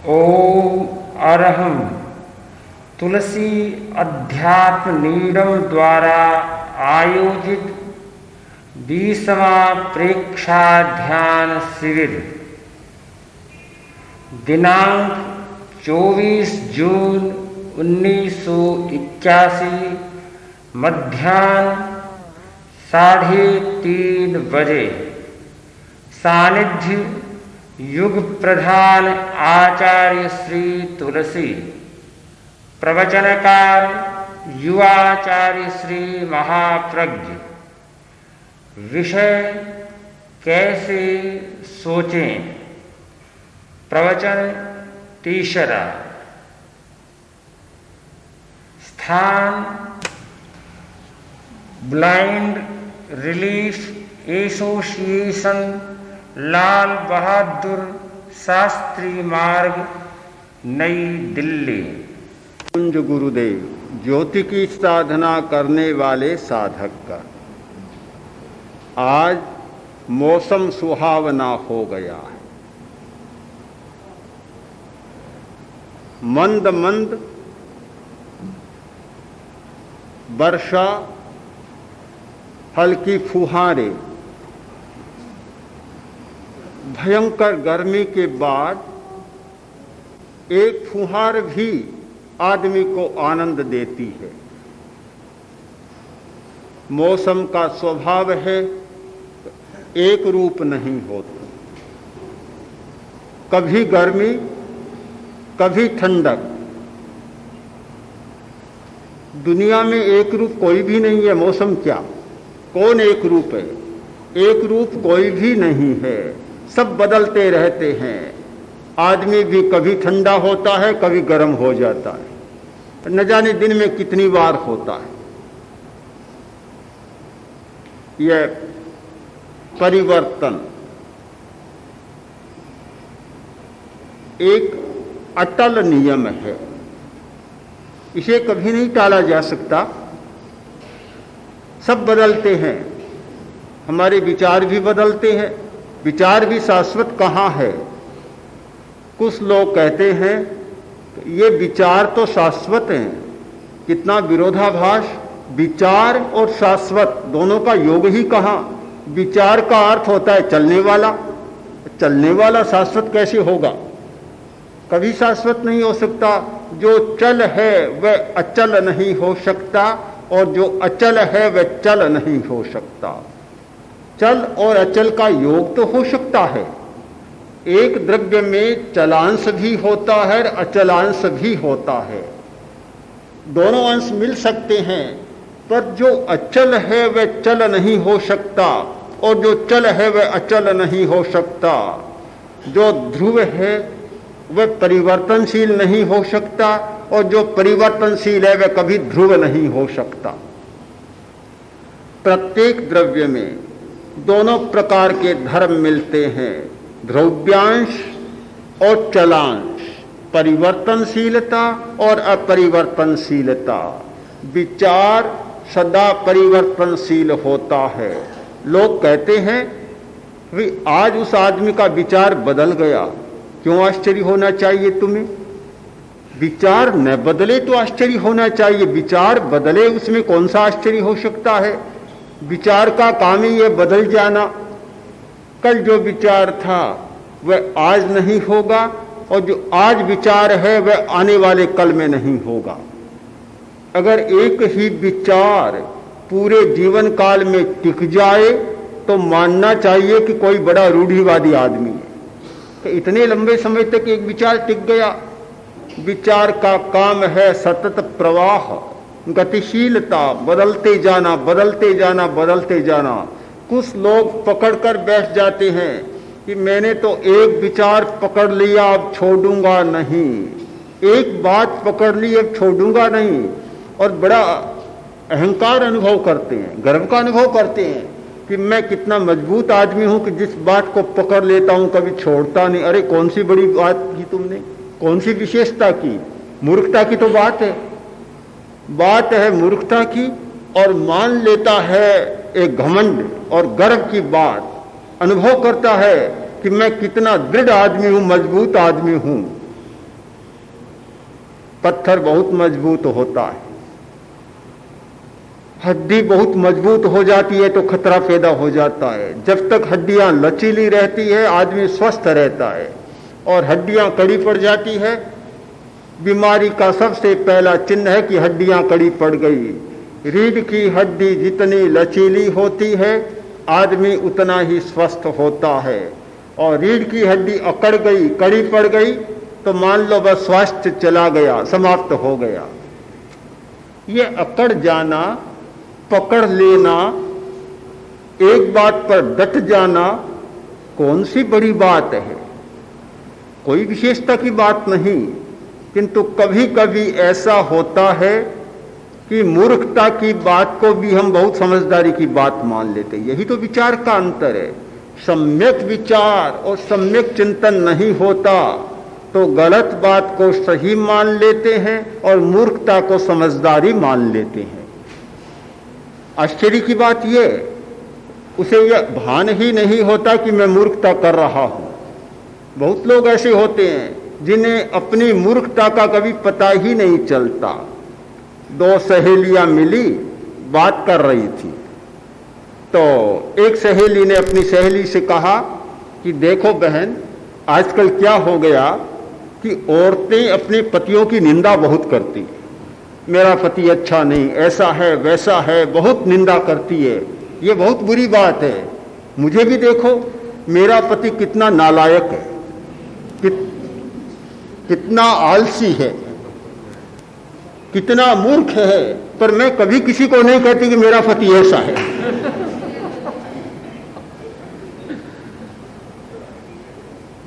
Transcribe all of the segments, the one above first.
ओम अरहम तुलसी अध्यात्म नीडम द्वारा आयोजित 20वां प्रेक्षाध्यान शिविर दिनांक 24 जून 1981 मध्याह्न 3:30 बजे। सानिध्य युग प्रधान आचार्य श्री तुलसी। प्रवचनकार युवाचार्य श्री महाप्रज्ञ। विषय कैसे सोचें। प्रवचन तीसरा। स्थान blind relief association, Lal Bahadur Shastri मार्ग, नई दिल्ली। कुंज गुरुदेव, ज्योति की साधना करने वाले साधक का। आज मौसम सुहावना हो गया है। मंद मंद वर्षा, हल्की फुहारें। भयंकर गर्मी के बाद एक फुहार भी आदमी को आनंद देती है। मौसम का स्वभाव है एक रूप नहीं होता। कभी गर्मी, कभी ठंडक। दुनिया में एक रूप कोई भी नहीं है। मौसम क्या, कौन एक रूप है? एक रूप कोई भी नहीं है। सब बदलते रहते हैं। आदमी भी कभी ठंडा होता है, कभी गर्म हो जाता है। न जाने दिन में कितनी बार होता है। यह परिवर्तन एक अटल नियम है। इसे कभी नहीं टाला जा सकता। सब बदलते हैं। हमारे विचार भी बदलते हैं। विचार भी शाश्वत कहाँ है? कुछ लोग कहते हैं ये विचार तो शाश्वत हैं। कितना विरोधाभास। विचार और शाश्वत दोनों का योग ही कहाँ? विचार का अर्थ होता है चलने वाला। चलने वाला शाश्वत कैसे होगा? कभी शाश्वत नहीं हो सकता। जो चल है वह अचल नहीं हो सकता, और जो अचल है वह चल नहीं हो सकता। चल और अचल का योग तो हो सकता है। एक द्रव्य में चलांश भी होता है, अचलांश भी होता है। दोनों अंश मिल सकते हैं, पर जो अचल है वह चल नहीं हो सकता, और जो चल है वह अचल नहीं हो सकता। जो ध्रुव है वह परिवर्तनशील नहीं हो सकता, और जो परिवर्तनशील है वह कभी ध्रुव नहीं हो सकता। प्रत्येक द्रव्य में दोनों प्रकार के धर्म मिलते हैं, ध्रुव्यांश और चलांश, परिवर्तनशीलता और अपरिवर्तनशीलता। विचार सदा परिवर्तनशील होता है। लोग कहते हैं कि आज उस आदमी का विचार बदल गया। क्यों आश्चर्य होना चाहिए तुम्हें? विचार न बदले तो आश्चर्य होना चाहिए। विचार बदले उसमें कौन सा आश्चर्य हो सकता है? विचार का काम ही ये बदल जाना। कल जो विचार था वह आज नहीं होगा, और जो आज विचार है वह आने वाले कल में नहीं होगा। अगर एक ही विचार पूरे जीवन काल में टिक जाए तो मानना चाहिए कि कोई बड़ा रूढ़िवादी आदमी है कि इतने लंबे समय तक एक विचार टिक गया। विचार का काम है सतत प्रवाह, गतिशीलता, बदलते जाना, बदलते जाना, बदलते जाना। कुछ लोग पकड़कर बैठ जाते हैं कि मैंने तो एक विचार पकड़ लिया, अब छोड़ूंगा नहीं। एक बात पकड़ ली, अब छोड़ूंगा नहीं, और बड़ा अहंकार अनुभव करते हैं, गर्व का अनुभव करते हैं कि मैं कितना मजबूत आदमी हूं कि जिस बात को पकड़ लेता हूं कभी छोड़ता नहीं। अरे कौन सी बड़ी बात की तुमने? कौन सी विशेषता की? मूर्खता की तो बात है मूर्खता की। और मान लेता है एक घमंड और गर्व की बात। अनुभव करता है कि मैं कितना दृढ़ आदमी हूं, मजबूत आदमी हूं। पत्थर बहुत मजबूत होता है, हड्डी बहुत मजबूत हो जाती है तो खतरा पैदा हो जाता है। जब तक हड्डियां लचीली रहती है आदमी स्वस्थ रहता है, और हड्डियां कड़ी पड़ जाती है, बीमारी का सबसे पहला चिन्ह है कि हड्डियां कड़ी पड़ गई। रीढ़ की हड्डी जितनी लचीली होती है आदमी उतना ही स्वस्थ होता है, और रीढ़ की हड्डी अकड़ गई, कड़ी पड़ गई तो मान लो बस स्वास्थ्य चला गया, समाप्त हो गया। ये अकड़ जाना, पकड़ लेना, एक बात पर डट जाना कौन सी बड़ी बात है, कोई विशेषता की बात नहीं। किंतु कभी कभी ऐसा होता है कि मूर्खता की बात को भी हम बहुत समझदारी की बात मान लेते हैं। यही तो विचार का अंतर है। सम्यक विचार और सम्यक चिंतन नहीं होता तो गलत बात को सही मान लेते हैं और मूर्खता को समझदारी मान लेते हैं। आश्चर्य की बात यह, उसे यह भान ही नहीं होता कि मैं मूर्खता कर रहा हूं। बहुत लोग ऐसे होते हैं जिन्हें अपनी मूर्खता का कभी पता ही नहीं चलता। दो सहेलियां मिली, बात कर रही थी, तो एक सहेली ने अपनी सहेली से कहा कि देखो बहन, आजकल क्या हो गया कि औरतें अपने पतियों की निंदा बहुत करती हैं। मेरा पति अच्छा नहीं, ऐसा है वैसा है, बहुत निंदा करती है। ये बहुत बुरी बात है। मुझे भी देखो, मेरा पति कितना नालायक है, कितना आलसी है, कितना मूर्ख है, पर मैं कभी किसी को नहीं कहती कि मेरा पति ऐसा है।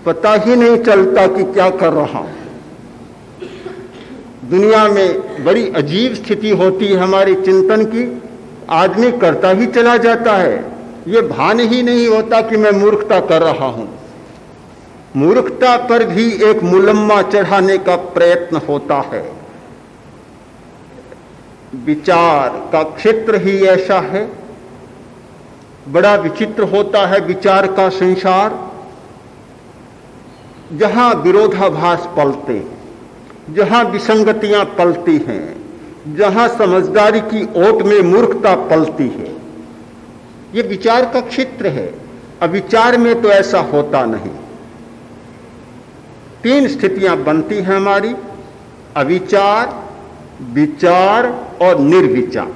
पता ही नहीं चलता कि क्या कर रहा हूं। दुनिया में बड़ी अजीब स्थिति होती है हमारे चिंतन की। आदमी करता ही चला जाता है, ये भान ही नहीं होता कि मैं मूर्खता कर रहा हूं। मूर्खता पर भी एक मुलम्मा चढ़ाने का प्रयत्न होता है। विचार का क्षेत्र ही ऐसा है, बड़ा विचित्र होता है विचार का संसार। जहां विरोधाभास पलते हैं, जहां विसंगतियां पलती हैं, जहां समझदारी की ओट में मूर्खता पलती है, ये विचार का क्षेत्र है। अविचार में तो ऐसा होता नहीं। तीन स्थितियां बनती हैं हमारी: अविचार, विचार और निर्विचार।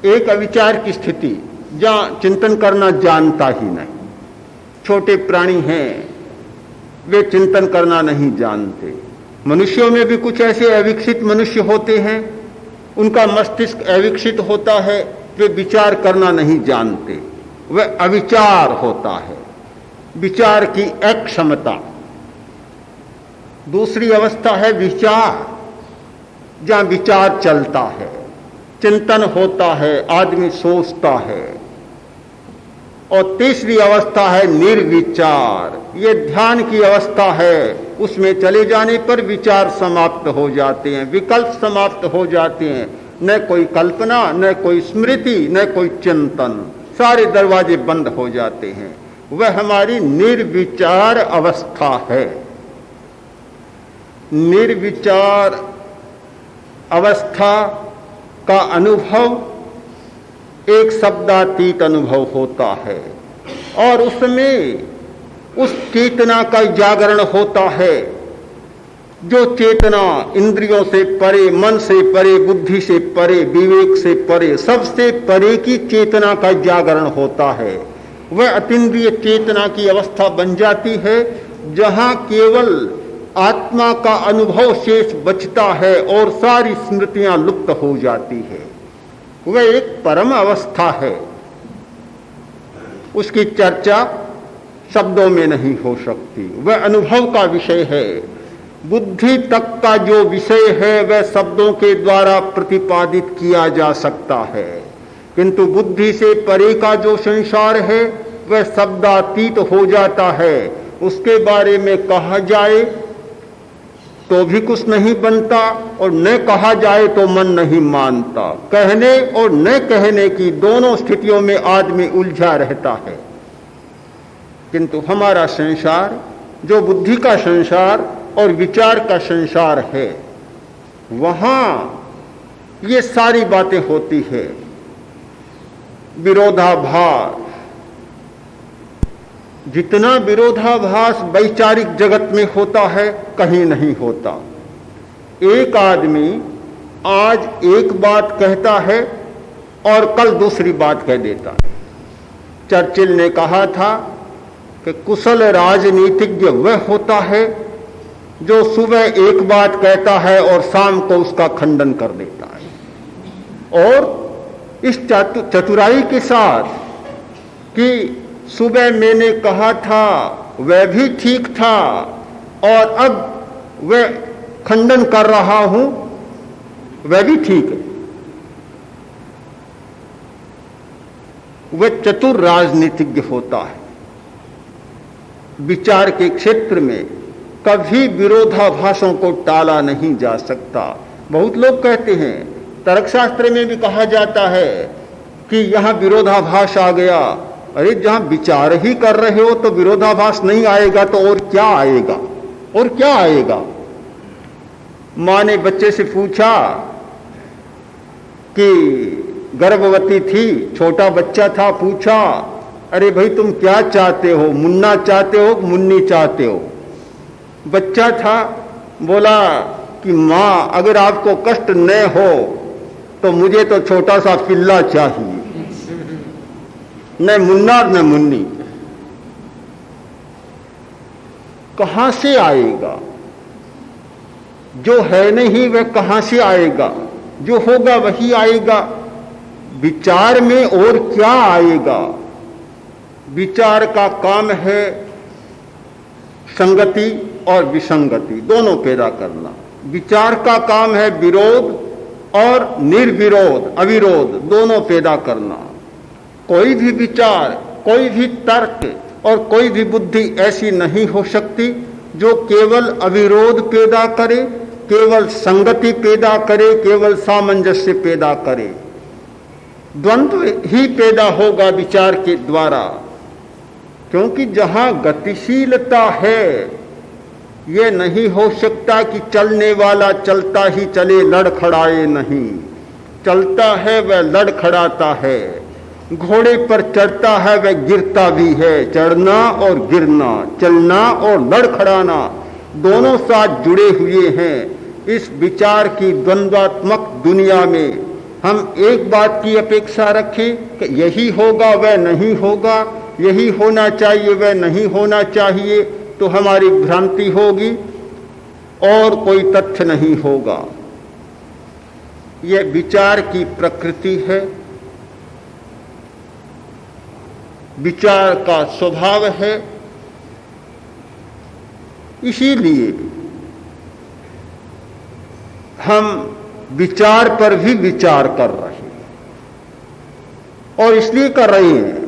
एक अविचार की स्थिति, जहां चिंतन करना जानता ही नहीं। छोटे प्राणी हैं, वे चिंतन करना नहीं जानते। मनुष्यों में भी कुछ ऐसे अविकसित मनुष्य होते हैं, उनका मस्तिष्क अविकसित होता है, वे विचार करना नहीं जानते, वह अविचार होता है। विचार की अक्षमता। दूसरी अवस्था है विचार, जहां विचार चलता है, चिंतन होता है, आदमी सोचता है। और तीसरी अवस्था है निर्विचार, ये ध्यान की अवस्था है। उसमें चले जाने पर विचार समाप्त हो जाते हैं, विकल्प समाप्त हो जाते हैं। न कोई कल्पना, न कोई स्मृति, न कोई चिंतन, सारे दरवाजे बंद हो जाते हैं। वह हमारी निर्विचार अवस्था है। निर्विचार अवस्था का अनुभव एक शब्दातीत अनुभव होता है, और उसमें उस चेतना का जागरण होता है जो चेतना इंद्रियों से परे, मन से परे, बुद्धि से परे, विवेक से परे, सबसे परे की चेतना का जागरण होता है। वह अतीन्द्रिय चेतना की अवस्था बन जाती है, जहां केवल आत्मा का अनुभव शेष बचता है और सारी स्मृतियां लुप्त हो जाती है। वह एक परम अवस्था है, उसकी चर्चा शब्दों में नहीं हो सकती। वह अनुभव का विषय है। बुद्धि तक का जो विषय है वह शब्दों के द्वारा प्रतिपादित किया जा सकता है, किंतु बुद्धि से परे का जो संसार है वह शब्दातीत हो जाता है। उसके बारे में कहा जाए तो भी कुछ नहीं बनता, और न कहा जाए तो मन नहीं मानता। कहने और न कहने की दोनों स्थितियों में आदमी उलझा रहता है। किंतु हमारा संसार जो बुद्धि का संसार और विचार का संसार है, वहां ये सारी बातें होती है। विरोधाभास, जितना विरोधाभास वैचारिक जगत में होता है कहीं नहीं होता। एक आदमी आज एक बात कहता है और कल दूसरी बात कह देता है। चर्चिल ने कहा था कि कुशल राजनीतिज्ञ वह होता है जो सुबह एक बात कहता है और शाम को उसका खंडन कर देता है। और इस चतुराई के साथ कि सुबह मैंने कहा था वह भी ठीक था और अब वह खंडन कर रहा हूं वह भी ठीक है, वह चतुर राजनीतिज्ञ होता है। विचार के क्षेत्र में कभी विरोधाभासों को टाला नहीं जा सकता। बहुत लोग कहते हैं, तर्कशास्त्र में भी कहा जाता है कि यहां विरोधाभास आ गया। अरे जहां विचार ही कर रहे हो तो विरोधाभास नहीं आएगा तो और क्या आएगा? और क्या आएगा? मां ने बच्चे से पूछा कि गर्भवती थी, छोटा बच्चा था, पूछा अरे भाई तुम क्या चाहते हो, मुन्ना चाहते हो मुन्नी चाहते हो? बच्चा था, बोला कि मां अगर आपको कष्ट न हो तो मुझे तो छोटा सा पिल्ला चाहिए, न मुन्ना न मुन्नी। कहां से आएगा? जो है नहीं वह कहां से आएगा? जो होगा वही आएगा। विचार में और क्या आएगा? विचार का काम है संगति और विसंगति दोनों पैदा करना। विचार का काम है विरोध और निर्विरोध अविरोध दोनों पैदा करना। कोई भी विचार, कोई भी तर्क और कोई भी बुद्धि ऐसी नहीं हो सकती जो केवल अविरोध पैदा करे, केवल संगति पैदा करे, केवल सामंजस्य पैदा करे। द्वंद्व ही पैदा होगा विचार के द्वारा, क्योंकि जहां गतिशीलता है यह नहीं हो सकता कि चलने वाला चलता ही चले, लड़खड़ाए नहीं। चलता है वह लड़खड़ाता है, घोड़े पर चढ़ता है वह गिरता भी है। चढ़ना और गिरना, चलना और लड़खड़ाना दोनों साथ जुड़े हुए हैं। इस विचार की द्वंद्वात्मक दुनिया में हम एक बात की अपेक्षा रखें कि यही होगा वह नहीं होगा, यही होना चाहिए वह नहीं होना चाहिए, तो हमारी भ्रांति होगी और कोई तथ्य नहीं होगा। यह विचार की प्रकृति है, विचार का स्वभाव है। इसीलिए हम विचार पर भी विचार कर रहे हैं, और इसलिए कर रहे हैं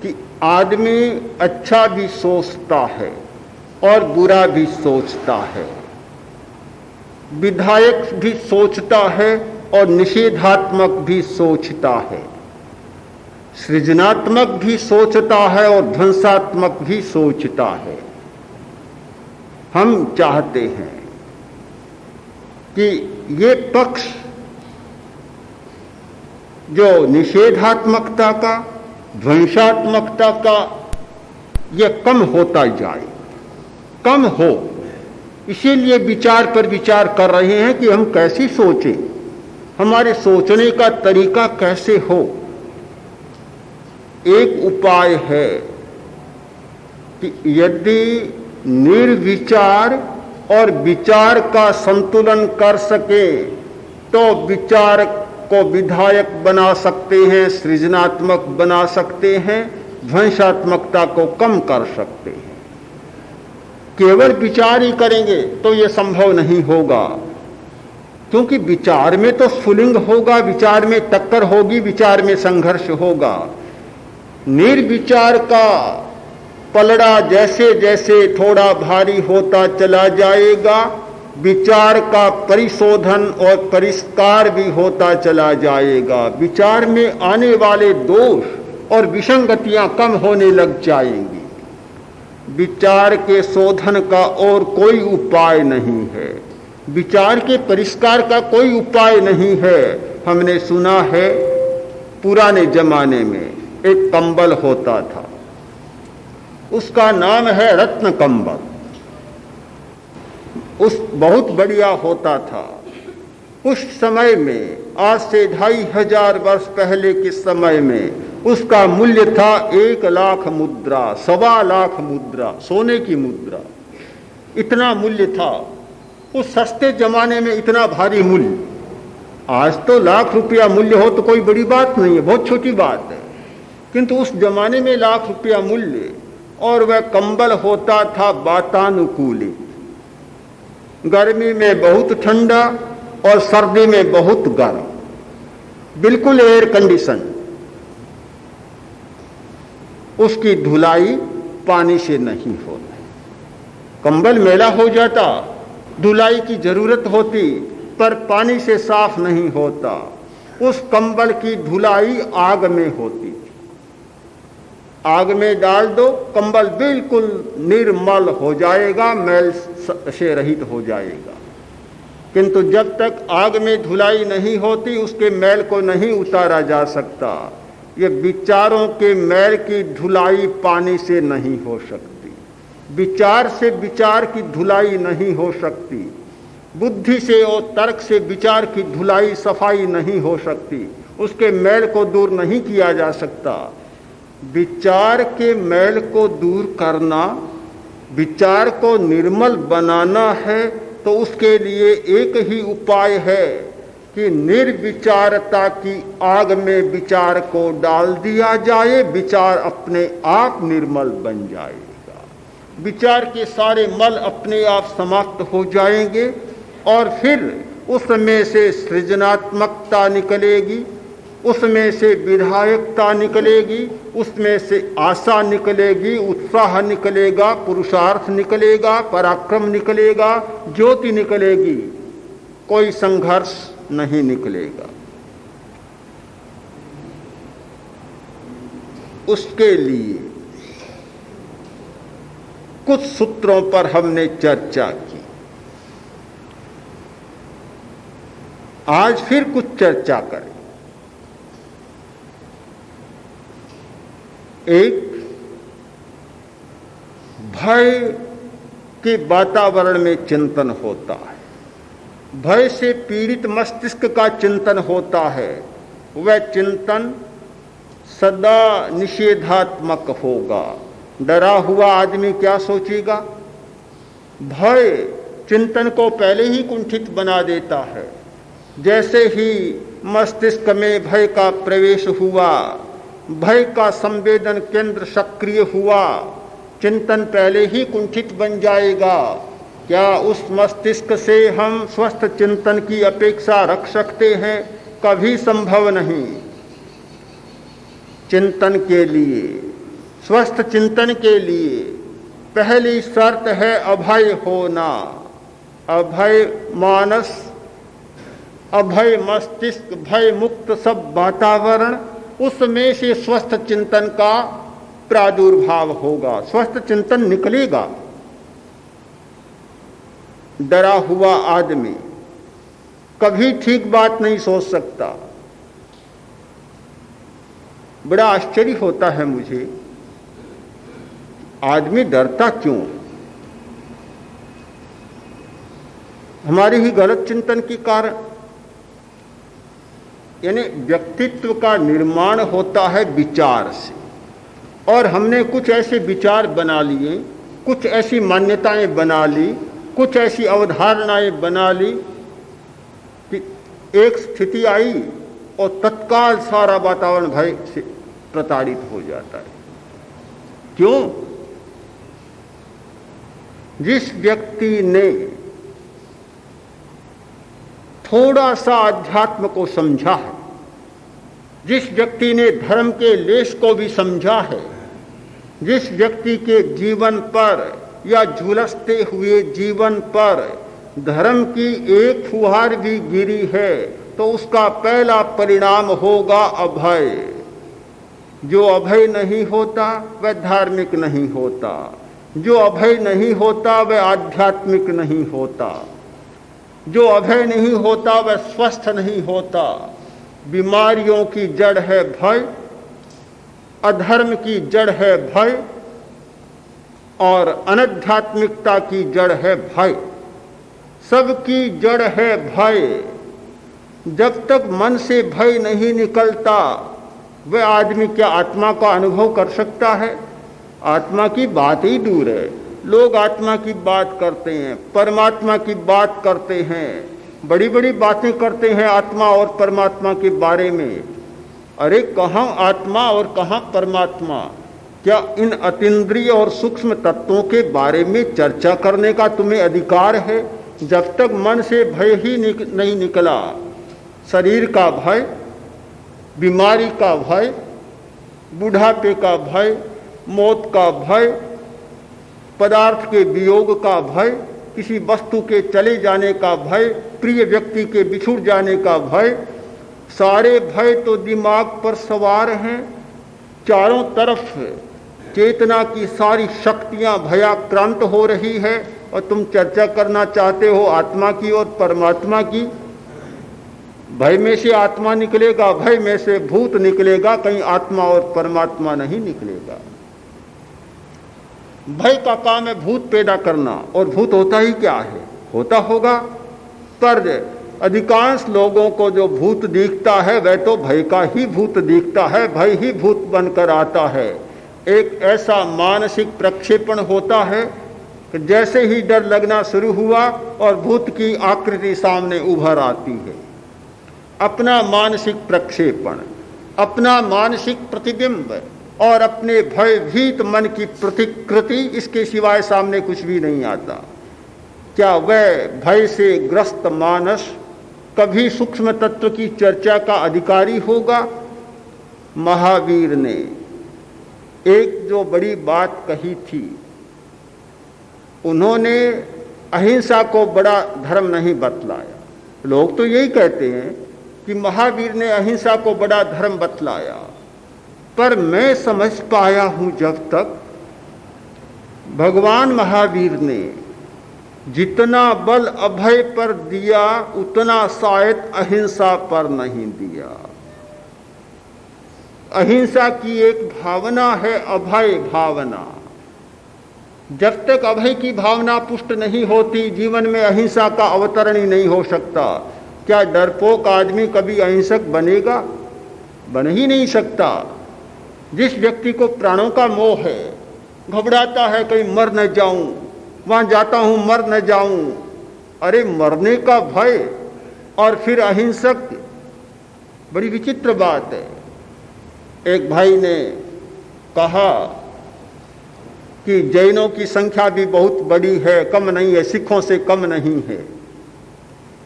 कि आदमी अच्छा भी सोचता है और बुरा भी सोचता है, विधायक भी सोचता है और निषेधात्मक भी सोचता है, सृजनात्मक भी सोचता है और ध्वंसात्मक भी सोचता है। हम चाहते हैं कि ये पक्ष जो निषेधात्मकता का, ध्वंसात्मकता का, यह कम होता जाए, कम हो। इसीलिए विचार पर विचार कर रहे हैं कि हम कैसे सोचें, हमारे सोचने का तरीका कैसे हो। एक उपाय है कि यदि निर्विचार और विचार का संतुलन कर सके तो विचार को विधायक बना सकते हैं, सृजनात्मक बना सकते हैं, ध्वंसात्मकता को कम कर सकते हैं। केवल विचार ही करेंगे तो यह संभव नहीं होगा, क्योंकि विचार में तो स्फुलिंग होगा, विचार में टक्कर होगी, विचार में संघर्ष होगा। निर्विचार का पलड़ा जैसे जैसे थोड़ा भारी होता चला जाएगा, विचार का परिशोधन और परिष्कार भी होता चला जाएगा। विचार में आने वाले दोष और विसंगतियां कम होने लग जाएंगी। विचार के शोधन का और कोई उपाय नहीं है, विचार के परिष्कार का कोई उपाय नहीं है। हमने सुना है पुराने जमाने में एक कंबल होता था, उसका नाम है रत्न कंबल। उस बहुत बढ़िया होता था। उस समय में, आज से 2500 वर्ष पहले के समय में, उसका मूल्य था 1,00,000 मुद्रा, 1,25,00,000 मुद्रा, सोने की मुद्रा। इतना मूल्य था उस सस्ते जमाने में, इतना भारी मूल्य। आज तो ₹1,00,000 मूल्य हो तो कोई बड़ी बात नहीं है, बहुत छोटी बात है, किंतु उस जमाने में ₹1,00,000 मूल्य। और वह कंबल होता था वातानुकूलित, गर्मी में बहुत ठंडा और सर्दी में बहुत गर्म, बिल्कुल एयर कंडीशन। उसकी धुलाई पानी से नहीं होती, कंबल मैला हो जाता, धुलाई की जरूरत होती, पर पानी से साफ नहीं होता। उस कंबल की धुलाई आग में होती, आग में डाल दो, कंबल बिल्कुल निर्मल हो जाएगा, मैल से रहित हो जाएगा। किंतु जब तक आग में धुलाई नहीं होती, उसके मैल को नहीं उतारा जा सकता। ये विचारों के मैल की धुलाई पानी से नहीं हो सकती, विचार से विचार की धुलाई नहीं हो सकती, बुद्धि से और तर्क से विचार की धुलाई सफाई नहीं हो सकती, उसके मैल को दूर नहीं किया जा सकता। विचार के मैल को दूर करना, विचार को निर्मल बनाना है, तो उसके लिए एक ही उपाय है कि निर्विचारता की आग में विचार को डाल दिया जाए, विचार अपने आप निर्मल बन जाएगा, विचार के सारे मल अपने आप समाप्त हो जाएंगे और फिर उसमें से सृजनात्मकता निकलेगी, उसमें से विधायकता निकलेगी, उसमें से आशा निकलेगी, उत्साह निकलेगा, पुरुषार्थ निकलेगा, पराक्रम निकलेगा, ज्योति निकलेगी, कोई संघर्ष नहीं निकलेगा। उसके लिए कुछ सूत्रों पर हमने चर्चा की, आज फिर कुछ चर्चा करें। एक, भय के वातावरण में चिंतन होता है, भय से पीड़ित मस्तिष्क का चिंतन होता है। वह चिंतन सदा निषेधात्मक होगा। डरा हुआ आदमी क्या सोचेगा? भय चिंतन को पहले ही कुंठित बना देता है। जैसे ही मस्तिष्क में भय का प्रवेश हुआ, भय का संवेदन केंद्र सक्रिय हुआ, चिंतन पहले ही कुंठित बन जाएगा। क्या उस मस्तिष्क से हम स्वस्थ चिंतन की अपेक्षा रख सकते हैं? कभी संभव नहीं। चिंतन के लिए, स्वस्थ चिंतन के लिए पहली शर्त है अभय होना। अभय मानस, अभय मस्तिष्क, भय मुक्त सब वातावरण, उसमें से स्वस्थ चिंतन का प्रादुर्भाव होगा, स्वस्थ चिंतन निकलेगा। डरा हुआ आदमी कभी ठीक बात नहीं सोच सकता। बड़ा आश्चर्य होता है मुझे, आदमी डरता क्यों? हमारे ही गलत चिंतन के कारण। यानी व्यक्तित्व का निर्माण होता है विचार से, और हमने कुछ ऐसे विचार बना लिए, कुछ ऐसी मान्यताएं बना ली, कुछ ऐसी अवधारणाएं बना ली कि एक स्थिति आई और तत्काल सारा वातावरण भय से प्रताड़ित हो जाता है। क्यों? जिस व्यक्ति ने थोड़ा सा अध्यात्म को समझा है, जिस व्यक्ति ने धर्म के लेश को भी समझा है, जिस व्यक्ति के जीवन पर या झुलसते हुए जीवन पर धर्म की एक फुहार भी गिरी है, तो उसका पहला परिणाम होगा अभय। जो अभय नहीं होता वह धार्मिक नहीं होता। जो अभय नहीं होता वह आध्यात्मिक नहीं होता, जो अभय नहीं होता वह स्वस्थ नहीं होता। बीमारियों की जड़ है भय, अधर्म की जड़ है भय और अनाध्यात्मिकता की जड़ है भय। सबकी जड़ है भय। जब तक मन से भय नहीं निकलता वह आदमी क्या आत्मा का अनुभव कर सकता है? आत्मा की बात ही दूर है। लोग आत्मा की बात करते हैं, परमात्मा की बात करते हैं, बड़ी बड़ी बातें करते हैं आत्मा और परमात्मा के बारे में। अरे कहाँ आत्मा और कहाँ परमात्मा? क्या इन अतीन्द्रिय और सूक्ष्म तत्वों के बारे में चर्चा करने का तुम्हें अधिकार है? जब तक मन से भय ही नहीं निकला, शरीर का भय, बीमारी का भय, बुढ़ापे का भय, मौत का भय, पदार्थ के वियोग का भय, किसी वस्तु के चले जाने का भय, प्रिय व्यक्ति के बिछुड़ जाने का भय, सारे भय तो दिमाग पर सवार हैं। चारों तरफ चेतना की सारी शक्तियां भयाक्रांत हो रही है और तुम चर्चा करना चाहते हो आत्मा की और परमात्मा की। भय में से आत्मा निकलेगा, भय में से भूत निकलेगा, कहीं आत्मा और परमात्मा नहीं निकलेगा। भय का काम है भूत पैदा करना, और भूत होता ही क्या है? होता होगा, पर अधिकांश लोगों को जो भूत दिखता है वह तो भय का ही भूत दिखता है, भय ही भूत बनकर आता है। एक ऐसा मानसिक प्रक्षेपण होता है कि जैसे ही डर लगना शुरू हुआ और भूत की आकृति सामने उभर आती है। अपना मानसिक प्रक्षेपण, अपना मानसिक प्रतिबिंब और अपने भयभीत मन की प्रतिकृति, इसके सिवाय सामने कुछ भी नहीं आता। क्या वह भय से ग्रस्त मानस कभी सूक्ष्म तत्व की चर्चा का अधिकारी होगा? महावीर ने एक जो बड़ी बात कही थी, उन्होंने अहिंसा को बड़ा धर्म नहीं बतलाया। लोग तो यही कहते हैं कि महावीर ने अहिंसा को बड़ा धर्म बतलाया, पर मैं समझ पाया हूं जब तक भगवान महावीर ने जितना बल अभय पर दिया उतना शायद अहिंसा पर नहीं दिया। अहिंसा की एक भावना है अभय भावना। जब तक अभय की भावना पुष्ट नहीं होती जीवन में अहिंसा का अवतरण ही नहीं हो सकता। क्या डरपोक आदमी कभी अहिंसक बनेगा? बन ही नहीं सकता। जिस व्यक्ति को प्राणों का मोह है, घबराता है कहीं मर न जाऊं, वहां जाता हूं मर न जाऊं, अरे मरने का भय और फिर अहिंसक, बड़ी विचित्र बात है। एक भाई ने कहा कि जैनों की संख्या भी बहुत बड़ी है, कम नहीं है, सिखों से कम नहीं है,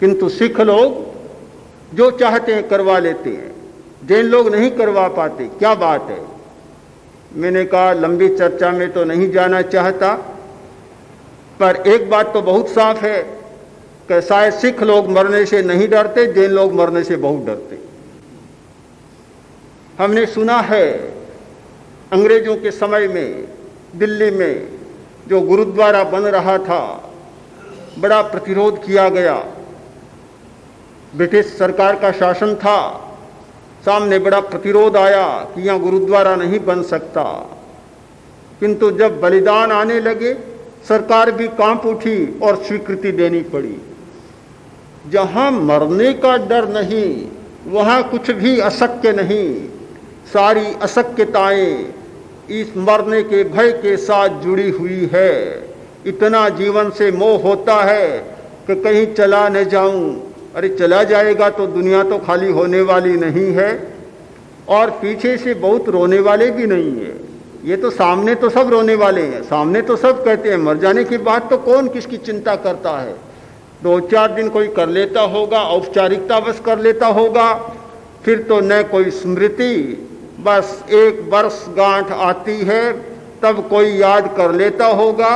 किंतु सिख लोग जो चाहते हैं करवा लेते हैं, जैन लोग नहीं करवा पाते। क्या बात है? मैंने कहा लंबी चर्चा में तो नहीं जाना चाहता, पर एक बात तो बहुत साफ है कि शायद सिख लोग मरने से नहीं डरते, जैन लोग मरने से बहुत डरते। हमने सुना है अंग्रेजों के समय में दिल्ली में जो गुरुद्वारा बन रहा था, बड़ा प्रतिरोध किया गया। ब्रिटिश सरकार का शासन था, सामने बड़ा प्रतिरोध आया कि यहाँ गुरुद्वारा नहीं बन सकता, किंतु जब बलिदान आने लगे सरकार भी कांप उठी और स्वीकृति देनी पड़ी। जहाँ मरने का डर नहीं वहाँ कुछ भी अशक्य नहीं। सारी अशक्यताएं इस मरने के भय के साथ जुड़ी हुई है। इतना जीवन से मोह होता है कि कहीं चला न जाऊं। अरे चला जाएगा तो दुनिया तो खाली होने वाली नहीं है, और पीछे से बहुत रोने वाले भी नहीं है। ये तो सामने तो सब रोने वाले हैं, सामने तो सब कहते हैं मर जाने की बात, तो कौन किसकी चिंता करता है। 2-4 दिन कोई कर लेता होगा, औपचारिकता बस कर लेता होगा, फिर तो न कोई स्मृति, बस एक वर्ष गांठ आती है तब कोई याद कर लेता होगा,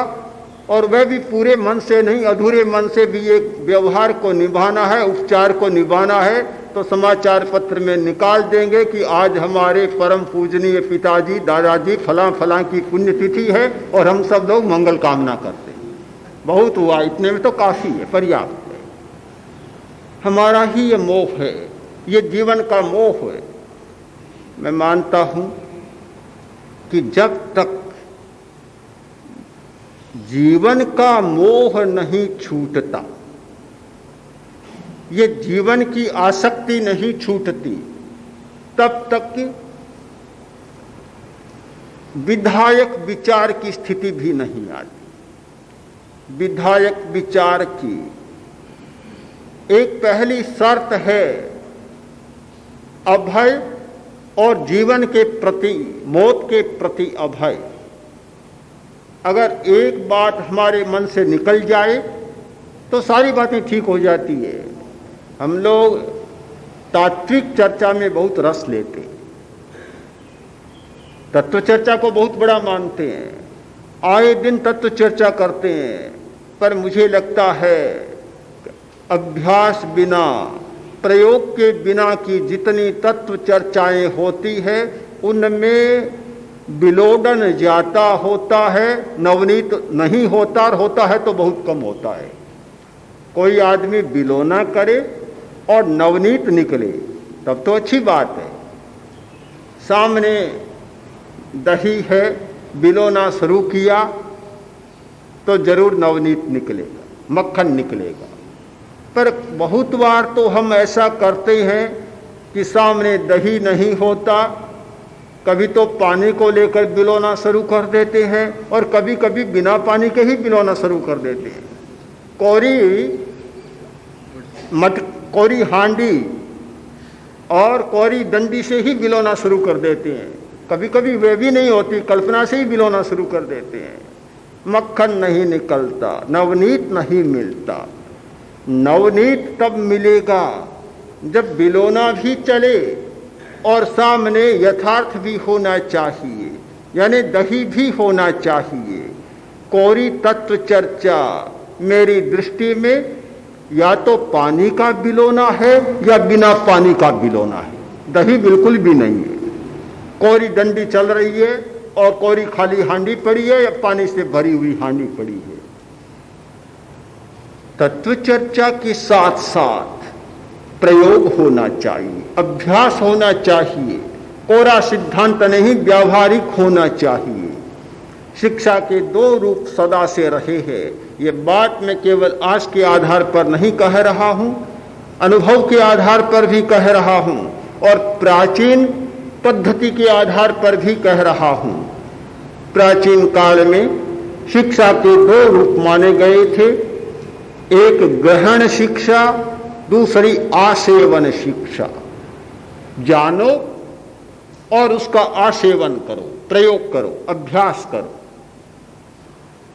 और वह भी पूरे मन से नहीं, अधूरे मन से भी एक व्यवहार को निभाना है, उपचार को निभाना है, तो समाचार पत्र में निकाल देंगे कि आज हमारे परम पूजनीय पिताजी दादाजी फलां फलां की पुण्यतिथि है और हम सब लोग मंगल कामना करते हैं। बहुत हुआ, इतने में तो काफ़ी है, पर्याप्त है। हमारा ही ये मोह है, ये जीवन का मोह है। मैं मानता हूँ कि जब तक जीवन का मोह नहीं छूटता, ये जीवन की आसक्ति नहीं छूटती, तब तक विधायक विचार की स्थिति भी नहीं आती। विधायक विचार की एक पहली शर्त है अभय और जीवन के प्रति, मौत के प्रति अभय। अगर एक बात हमारे मन से निकल जाए तो सारी बातें ठीक हो जाती है। हम लोग तात्विक चर्चा में बहुत रस लेते हैं, तत्व चर्चा को बहुत बड़ा मानते हैं, आए दिन तत्व चर्चा करते हैं, पर मुझे लगता है अभ्यास बिना, प्रयोग के बिना की जितनी तत्व चर्चाएं होती है उनमें विलोडन जाता होता है, नवनीत नहीं होता, और होता है तो बहुत कम होता है। कोई आदमी विलोना करे और नवनीत निकले तब तो अच्छी बात है। सामने दही है, विलोना शुरू किया तो जरूर नवनीत निकलेगा, मक्खन निकलेगा। पर बहुत बार तो हम ऐसा करते हैं कि सामने दही नहीं होता, कभी तो पानी को लेकर बिलोना शुरू कर देते हैं और कभी कभी बिना पानी के ही बिलोना शुरू कर देते हैं। कोरी हांडी और कोरी डंडी से ही बिलोना शुरू कर देते हैं, कभी कभी वे भी नहीं होती, कल्पना से ही बिलोना शुरू कर देते हैं। मक्खन नहीं निकलता, नवनीत नहीं मिलता। नवनीत तब मिलेगा जब बिलोना भी चले और सामने यथार्थ भी होना चाहिए, यानी दही भी होना चाहिए। कोरी तत्व चर्चा मेरी दृष्टि में या तो पानी का बिलोना है या बिना पानी का बिलोना है, दही बिल्कुल भी नहीं है। कोरी डंडी चल रही है और कोरी खाली हांडी पड़ी है या पानी से भरी हुई हांडी पड़ी है। तत्व चर्चा के साथ साथ प्रयोग होना चाहिए, अभ्यास होना चाहिए, कोरा सिद्धांत नहीं, व्यावहारिक होना चाहिए। शिक्षा के दो रूप सदा से रहे हैं, ये बात मैं केवल आज के आधार पर नहीं कह रहा हूँ, अनुभव के आधार पर भी कह रहा हूँ और प्राचीन पद्धति के आधार पर भी कह रहा हूँ। प्राचीन काल में शिक्षा के दो रूप माने गए थे, एक ग्रहण शिक्षा, दूसरी आसेवन शिक्षा। जानो और उसका आसेवन करो, प्रयोग करो, अभ्यास करो,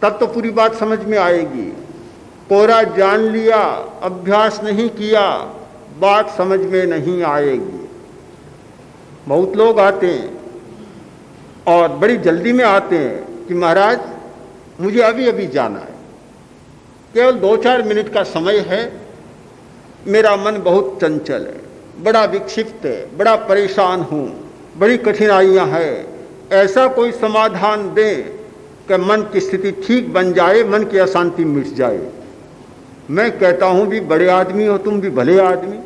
तब तो पूरी बात समझ में आएगी। कोरा जान लिया, अभ्यास नहीं किया, बात समझ में नहीं आएगी। बहुत लोग आते हैं और बड़ी जल्दी में आते हैं कि महाराज मुझे अभी अभी जाना है, केवल 2-4 मिनट का समय है, मेरा मन बहुत चंचल है, बड़ा विक्षिप्त है, बड़ा परेशान हूँ, बड़ी कठिनाइयाँ हैं, ऐसा कोई समाधान दें कि मन की स्थिति ठीक बन जाए, मन की अशांति मिट जाए। मैं कहता हूँ भी बड़े आदमी हो तुम, भी भले आदमी,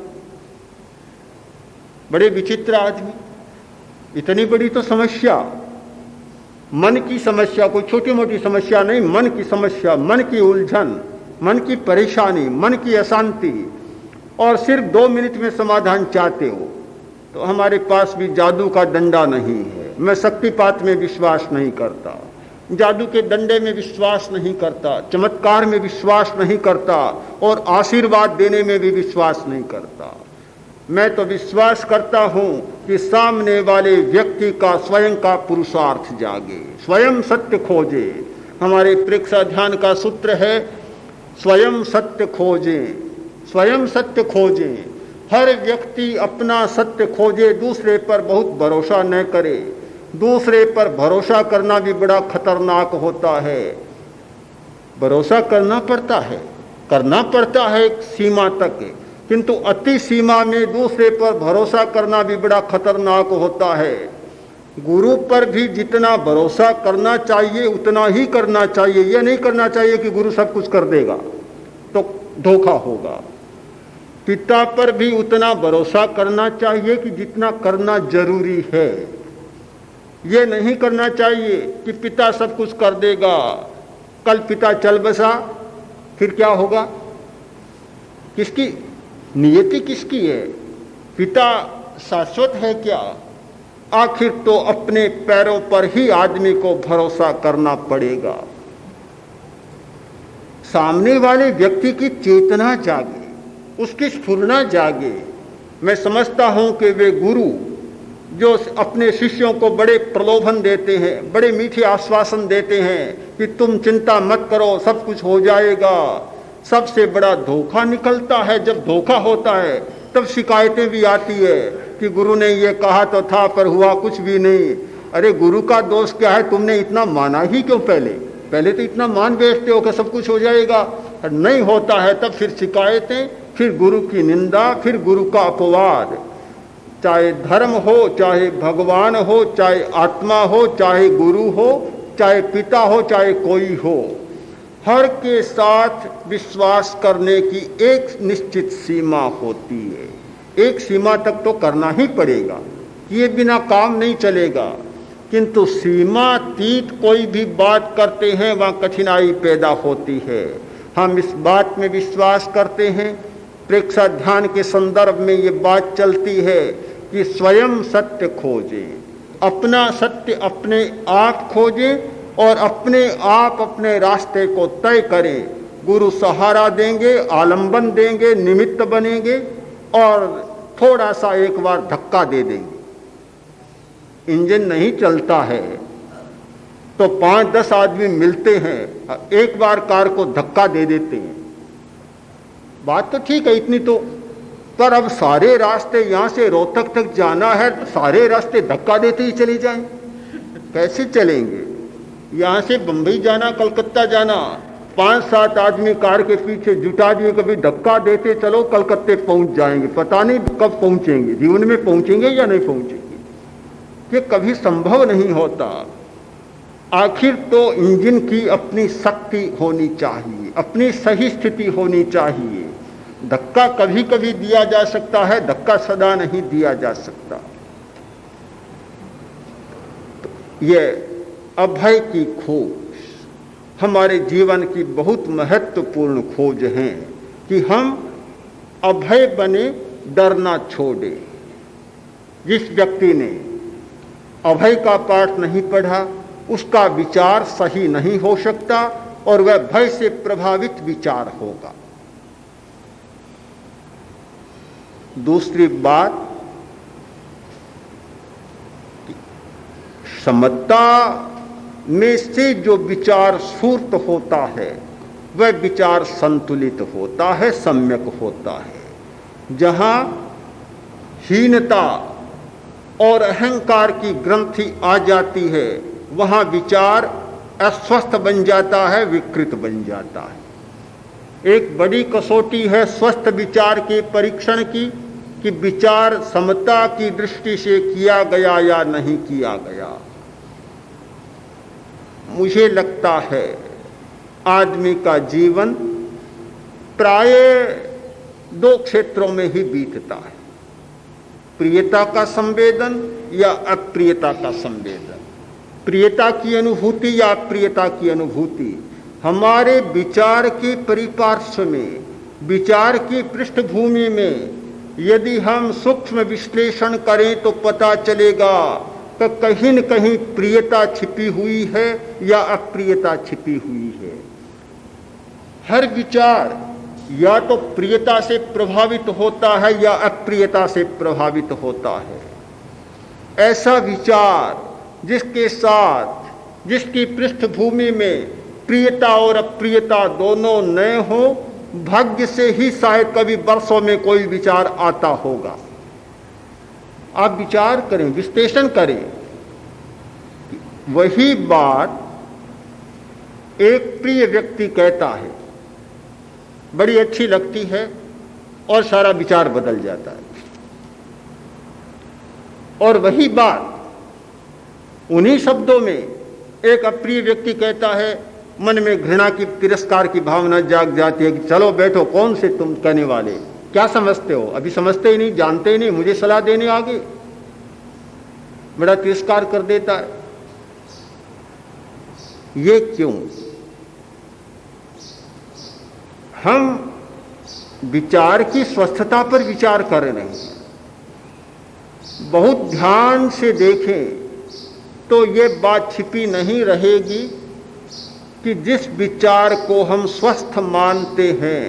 बड़े विचित्र आदमी, इतनी बड़ी तो समस्या, मन की समस्या, कोई छोटी मोटी समस्या नहीं, मन की समस्या, मन की उलझन, मन की परेशानी, मन की अशांति, और सिर्फ 2 मिनट में समाधान चाहते हो। तो हमारे पास भी जादू का डंडा नहीं है। मैं शक्तिपात में विश्वास नहीं करता, जादू के डंडे में विश्वास नहीं करता, चमत्कार में विश्वास नहीं करता और आशीर्वाद देने में भी विश्वास नहीं करता। मैं तो विश्वास करता हूँ कि सामने वाले व्यक्ति का स्वयं का पुरुषार्थ जागे, स्वयं सत्य खोजे। हमारे परीक्षा ध्यान का सूत्र है स्वयं सत्य खोजें, स्वयं सत्य खोजें। हर व्यक्ति अपना सत्य खोजे, दूसरे पर बहुत भरोसा न करे। दूसरे पर भरोसा करना भी बड़ा खतरनाक होता है। भरोसा करना पड़ता है एक सीमा तक, किंतु अति सीमा में दूसरे पर भरोसा करना भी बड़ा खतरनाक होता है। गुरु पर भी जितना भरोसा करना चाहिए उतना ही करना चाहिए। यह नहीं करना चाहिए कि गुरु सब कुछ कर देगा तो धोखा होगा। पिता पर भी उतना भरोसा करना चाहिए कि जितना करना जरूरी है। यह नहीं करना चाहिए कि पिता सब कुछ कर देगा, कल पिता चल बसा फिर क्या होगा? किसकी नियति किसकी है? पिता शाश्वत है क्या? आखिर तो अपने पैरों पर ही आदमी को भरोसा करना पड़ेगा। सामने वाले व्यक्ति की चेतना जागे, उसकी स्फुरना जागे। मैं समझता हूं कि वे गुरु जो अपने शिष्यों को बड़े प्रलोभन देते हैं, बड़े मीठे आश्वासन देते हैं कि तुम चिंता मत करो, सब कुछ हो जाएगा, सबसे बड़ा धोखा निकलता है। जब धोखा होता है तब शिकायतें भी आती है कि गुरु ने ये कहा तो था पर हुआ कुछ भी नहीं। अरे गुरु का दोष क्या है? तुमने इतना माना ही क्यों? पहले तो इतना मान बैठते हो कि सब कुछ हो जाएगा, और नहीं होता है तब फिर शिकायतें, फिर गुरु की निंदा, फिर गुरु का अपवाद। चाहे धर्म हो, चाहे भगवान हो, चाहे आत्मा हो, चाहे गुरु हो, चाहे पिता हो, चाहे कोई हो, हर के साथ विश्वास करने की एक निश्चित सीमा होती है। एक सीमा तक तो करना ही पड़ेगा, ये बिना काम नहीं चलेगा। किंतु सीमातीत कोई भी बात करते हैं वहाँ कठिनाई पैदा होती है। हम इस बात में विश्वास करते हैं, प्रेक्षा ध्यान के संदर्भ में ये बात चलती है कि स्वयं सत्य खोजें, अपना सत्य अपने आप खोजें और अपने आप अपने रास्ते को तय करें। गुरु सहारा देंगे, आलंबन देंगे, निमित्त बनेंगे और थोड़ा सा एक बार धक्का दे देंगे। इंजन नहीं चलता है तो 5-10 आदमी मिलते हैं, एक बार कार को धक्का दे देते हैं। बात तो ठीक है इतनी तो, पर अब सारे रास्ते यहाँ से रोहतक तक जाना है तो सारे रास्ते धक्का देते ही चले जाएं, कैसे चलेंगे? यहाँ से बंबई जाना, कलकत्ता जाना, 5-7 आदमी कार के पीछे जुटा दिए, कभी धक्का देते चलो कलकत्ते पहुंच जाएंगे, पता नहीं कब पहुंचेंगे, जीवन में पहुंचेंगे या नहीं पहुंचेंगे, ये कभी संभव नहीं होता। आखिर तो इंजन की अपनी शक्ति होनी चाहिए, अपनी सही स्थिति होनी चाहिए। धक्का कभी कभी दिया जा सकता है, धक्का सदा नहीं दिया जा सकता। तो ये अभय की खोज हमारे जीवन की बहुत महत्वपूर्ण खोज है कि हम अभय बने, डरना छोड़े। जिस व्यक्ति ने अभय का पाठ नहीं पढ़ा उसका विचार सही नहीं हो सकता और वह भय से प्रभावित विचार होगा। दूसरी बात, समता में से जो विचार स्फूर्त होता है वह विचार संतुलित होता है, सम्यक होता है। जहां हीनता और अहंकार की ग्रंथि आ जाती है वहां विचार अस्वस्थ बन जाता है, विकृत बन जाता है। एक बड़ी कसौटी है स्वस्थ विचार के परीक्षण की कि विचार समता की दृष्टि से किया गया या नहीं किया गया। मुझे लगता है आदमी का जीवन प्राय 2 क्षेत्रों में ही बीतता है, प्रियता का संवेदन या अप्रियता का संवेदन। प्रियता की अनुभूति या अप्रियता की अनुभूति हमारे विचार के परिपार्श्व में, विचार की पृष्ठभूमि में यदि हम सूक्ष्म विश्लेषण करें तो पता चलेगा कि कहीं न कहीं प्रियता छिपी हुई है या अप्रियता छिपी हुई है। हर विचार या तो प्रियता से प्रभावित होता है या अप्रियता से प्रभावित होता है। ऐसा विचार जिसके साथ, जिसकी पृष्ठभूमि में प्रियता और अप्रियता दोनों न हो, भाग्य से ही शायद कभी वर्षों में कोई विचार आता होगा। आप विचार करें, विश्लेषण करें। वही बात एक प्रिय व्यक्ति कहता है, बड़ी अच्छी लगती है और सारा विचार बदल जाता है। और वही बात उन्हीं शब्दों में एक अप्रिय व्यक्ति कहता है, मन में घृणा की, तिरस्कार की भावना जाग जाती है कि चलो बैठो, कौन से तुम कहने वाले, क्या समझते हो, अभी समझते ही नहीं, जानते ही नहीं, मुझे सलाह देने आगे, बड़ा तिरस्कार कर देता है। ये क्यों? हम विचार की स्वस्थता पर विचार कर रहे हैं। बहुत ध्यान से देखें तो ये बात छिपी नहीं रहेगी कि जिस विचार को हम स्वस्थ मानते हैं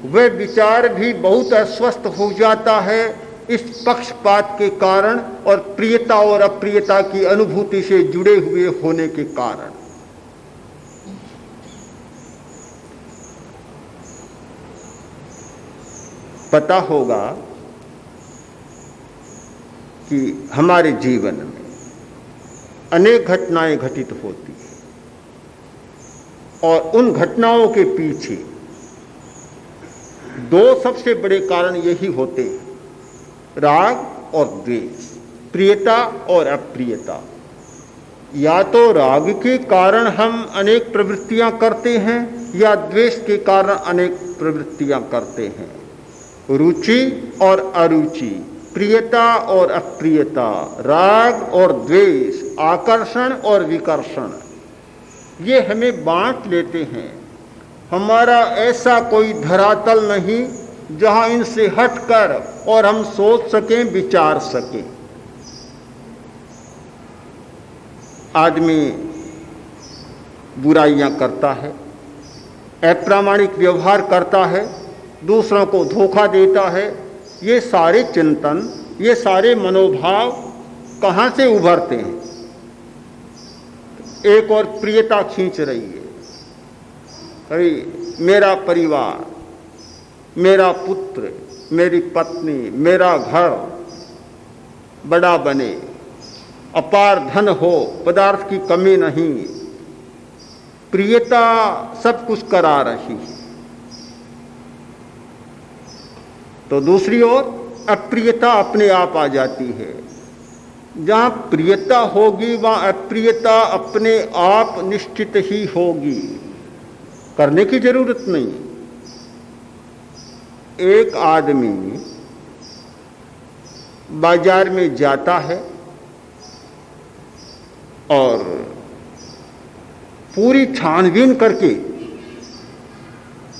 वह विचार भी बहुत अस्वस्थ हो जाता है इस पक्षपात के कारण और प्रियता और अप्रियता की अनुभूति से जुड़े हुए होने के कारण। पता होगा कि हमारे जीवन में अनेक घटनाएं घटित होती हैं और उन घटनाओं के पीछे दो सबसे बड़े कारण यही होते हैं, राग और द्वेष, प्रियता और अप्रियता। या तो राग के कारण हम अनेक प्रवृत्तियां करते हैं या द्वेष के कारण अनेक प्रवृत्तियां करते हैं। रुचि और अरुचि, प्रियता और अप्रियता, राग और द्वेष, आकर्षण और विकर्षण, ये हमें बांट लेते हैं। हमारा ऐसा कोई धरातल नहीं जहां इनसे हटकर और हम सोच सकें, विचार सकें। आदमी बुराइयां करता है, अप्रामाणिक व्यवहार करता है, दूसरों को धोखा देता है। ये सारे चिंतन, ये सारे मनोभाव कहाँ से उभरते हैं? एक और प्रियता खींच रही है, अरे मेरा परिवार, मेरा पुत्र, मेरी पत्नी, मेरा घर बड़ा बने, अपार धन हो, पदार्थ की कमी नहीं। प्रियता सब कुछ करा रही है। तो दूसरी ओर अप्रियता अपने आप आ जाती है। जहां प्रियता होगी वहां अप्रियता अपने आप निश्चित ही होगी, करने की जरूरत नहीं। एक आदमी बाजार में जाता है और पूरी छानबीन करके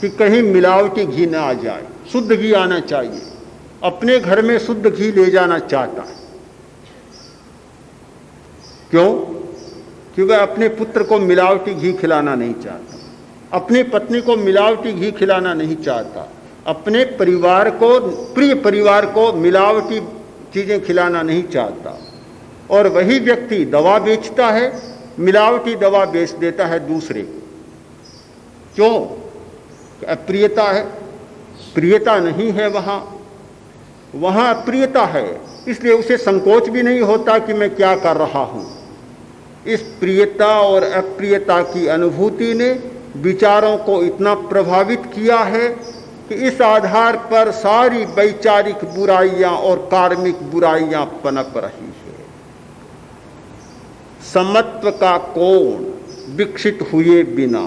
कि कहीं मिलावटी घी ना आ जाए, शुद्ध घी आना चाहिए, अपने घर में शुद्ध घी ले जाना चाहता है। क्यों? क्योंकि अपने पुत्र को मिलावटी घी खिलाना नहीं चाहता, अपनी पत्नी को मिलावटी घी खिलाना नहीं चाहता, अपने परिवार को, प्रिय परिवार को मिलावटी चीजें खिलाना नहीं चाहता। और वही व्यक्ति दवा बेचता है, मिलावटी दवा बेच देता है दूसरे को। क्यों? अप्रियता है, प्रियता नहीं है वहां, वहां अप्रियता है, इसलिए उसे संकोच भी नहीं होता कि मैं क्या कर रहा हूं। इस प्रियता और अप्रियता की अनुभूति ने विचारों को इतना प्रभावित किया है कि इस आधार पर सारी वैचारिक बुराइयां और कार्मिक बुराइयां पनप रही है। समत्व का कोण विकसित हुए बिना,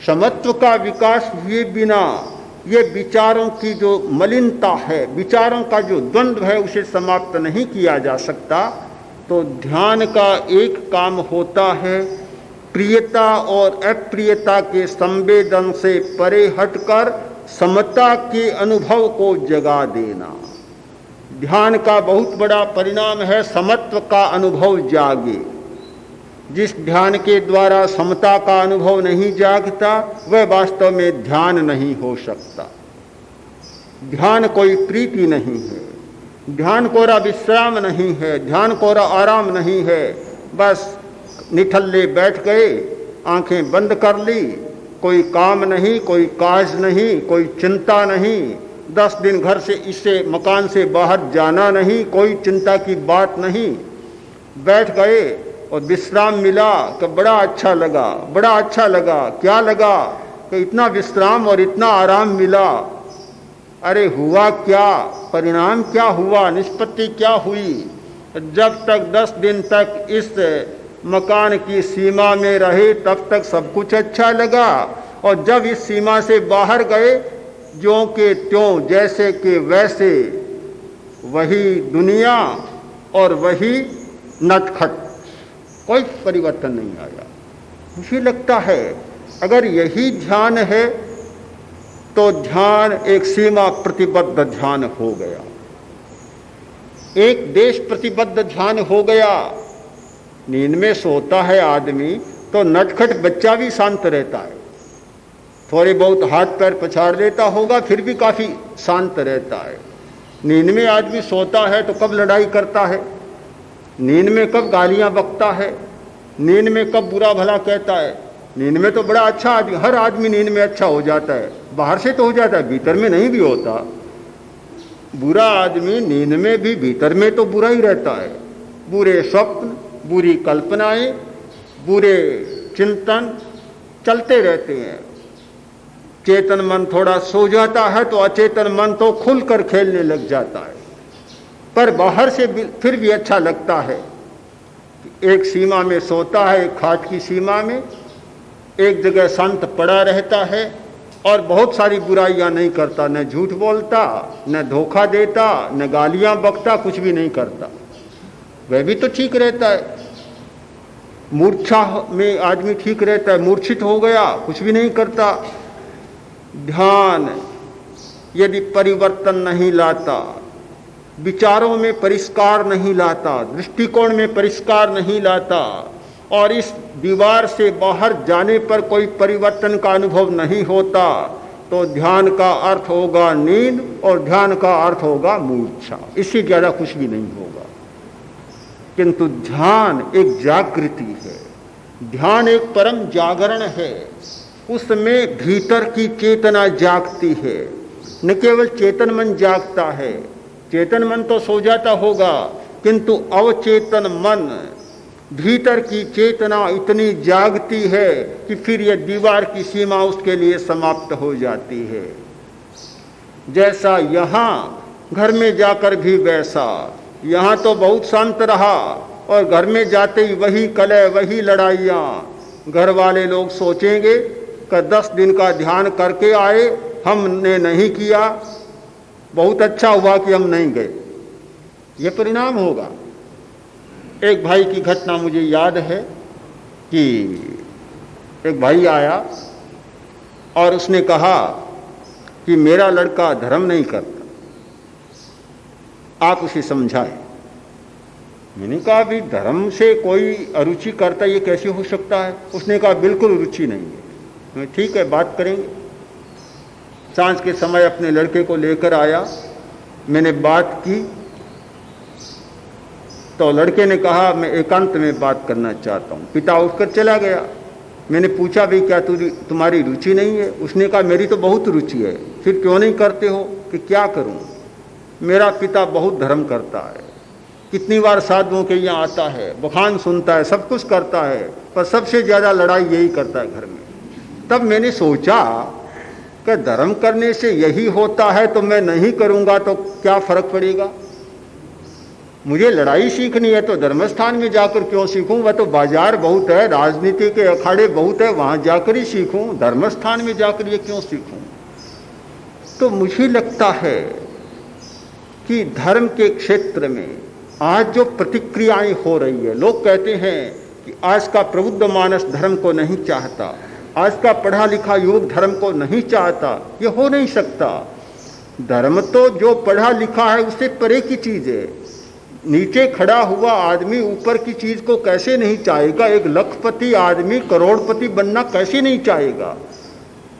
समत्व का विकास हुए बिना ये विचारों की जो मलिनता है, विचारों का जो द्वंद्व है, उसे समाप्त नहीं किया जा सकता। तो ध्यान का एक काम होता है प्रियता और अप्रियता के संवेदन से परे हटकर समता के अनुभव को जगा देना। ध्यान का बहुत बड़ा परिणाम है समत्व का अनुभव जागे। जिस ध्यान के द्वारा समता का अनुभव नहीं जागता वह वास्तव में ध्यान नहीं हो सकता। ध्यान कोई प्रीति नहीं है, ध्यान कोरा विश्राम नहीं है, ध्यान कोरा आराम नहीं है। बस निठल्ले बैठ गए, आंखें बंद कर ली, कोई काम नहीं, कोई काज नहीं, कोई चिंता नहीं, 10 दिन घर से इससे मकान से बाहर जाना नहीं, कोई चिंता की बात नहीं। बैठ गए और विश्राम मिला कि बड़ा अच्छा लगा, बड़ा अच्छा लगा। क्या लगा कि इतना विश्राम और इतना आराम मिला। अरे हुआ क्या, परिणाम क्या हुआ, निष्पत्ति क्या हुई? जब तक 10 दिन तक इस मकान की सीमा में रहे तब तक सब कुछ अच्छा लगा, और जब इस सीमा से बाहर गए ज्यों के त्यों, जैसे के वैसे, वही दुनिया और वही नटखट, कोई परिवर्तन नहीं आया। मुझे लगता है अगर यही ध्यान है तो ध्यान एक सीमा प्रतिबद्ध ध्यान हो गया, एक देश प्रतिबद्ध ध्यान हो गया। नींद में सोता है आदमी तो नटखट बच्चा भी शांत रहता है, थोड़े बहुत हाथ पैर पछाड़ देता होगा फिर भी काफी शांत रहता है। नींद में आदमी सोता है तो कब लड़ाई करता है, नींद में कब गालियां बकता है, नींद में कब बुरा भला कहता है। नींद में तो बड़ा अच्छा आदमी, हर आदमी नींद में अच्छा हो जाता है, बाहर से तो हो जाता है, भीतर में नहीं भी होता। बुरा आदमी नींद में भी भीतर में तो बुरा ही रहता है। बुरे स्वप्न, बुरी कल्पनाएं, बुरे चिंतन चलते रहते हैं। चेतन मन थोड़ा सो जाता है तो अचेतन मन तो खुलकर खेलने लग जाता है, पर बाहर से फिर भी अच्छा लगता है। एक सीमा में सोता है, एक खाट की सीमा में, एक जगह शांत पड़ा रहता है और बहुत सारी बुराइयां नहीं करता, न झूठ बोलता, न धोखा देता, न गालियां बकता, कुछ भी नहीं करता, वह भी तो ठीक रहता है। मूर्छा में आदमी ठीक रहता है, मूर्छित हो गया कुछ भी नहीं करता। ध्यान यदि परिवर्तन नहीं लाता, विचारों में परिष्कार नहीं लाता, दृष्टिकोण में परिष्कार नहीं लाता, और इस दीवार से बाहर जाने पर कोई परिवर्तन का अनुभव नहीं होता, तो ध्यान का अर्थ होगा नींद और ध्यान का अर्थ होगा मूर्छा, इससे ज्यादा कुछ भी नहीं होगा। किंतु ध्यान एक जागृति है, ध्यान एक परम जागरण है, उसमें भीतर की चेतना जागती है। न केवल चेतन मन जागता है, चेतन मन तो सो जाता होगा, किंतु अवचेतन मन, भीतर की चेतना इतनी जागती है कि फिर यह दीवार की सीमा उसके लिए समाप्त हो जाती है। जैसा यहाँ, घर में जाकर भी वैसा। यहाँ तो बहुत शांत रहा और घर में जाते ही वही कलह, वही लड़ाइयाँ। घर वाले लोग सोचेंगे कि 10 दिन का ध्यान करके आए, हमने नहीं किया, बहुत अच्छा हुआ कि हम नहीं गए, ये परिणाम होगा। एक भाई की घटना मुझे याद है कि एक भाई आया और उसने कहा कि मेरा लड़का धर्म नहीं करता, आप उसे समझाएं। मैंने कहा भी धर्म से कोई अरुचि करता ये कैसे हो सकता है? उसने कहा बिल्कुल रुचि नहीं है। मैं ठीक है, बात करेंगे। सांझ के समय अपने लड़के को लेकर आया, मैंने बात की तो लड़के ने कहा मैं एकांत में बात करना चाहता हूँ। पिता उठकर चला गया। मैंने पूछा भी क्या तुम्हारी रुचि नहीं है? उसने कहा मेरी तो बहुत रुचि है। फिर क्यों नहीं करते हो? कि क्या करूँ, मेरा पिता बहुत धर्म करता है, कितनी बार साधुओं के यहाँ आता है, बखान सुनता है, सब कुछ करता है, पर सबसे ज़्यादा लड़ाई यही करता है घर में। तब मैंने सोचा कि धर्म करने से यही होता है तो मैं नहीं करूँगा तो क्या फ़र्क पड़ेगा? मुझे लड़ाई सीखनी है तो धर्मस्थान में जाकर क्यों सीखूं? वह तो बाजार बहुत है, राजनीति के अखाड़े बहुत है, वहां जाकर ही सीखूं, धर्मस्थान में जाकर ये क्यों सीखूं? तो मुझे लगता है कि धर्म के क्षेत्र में आज जो प्रतिक्रियाएं हो रही है, लोग कहते हैं कि आज का प्रबुद्ध मानस धर्म को नहीं चाहता, आज का पढ़ा लिखा युवक धर्म को नहीं चाहता। ये हो नहीं सकता। धर्म तो जो पढ़ा लिखा है उससे परे की चीज है। नीचे खड़ा हुआ आदमी ऊपर की चीज को कैसे नहीं चाहेगा? एक लखपति आदमी करोड़पति बनना कैसे नहीं चाहेगा?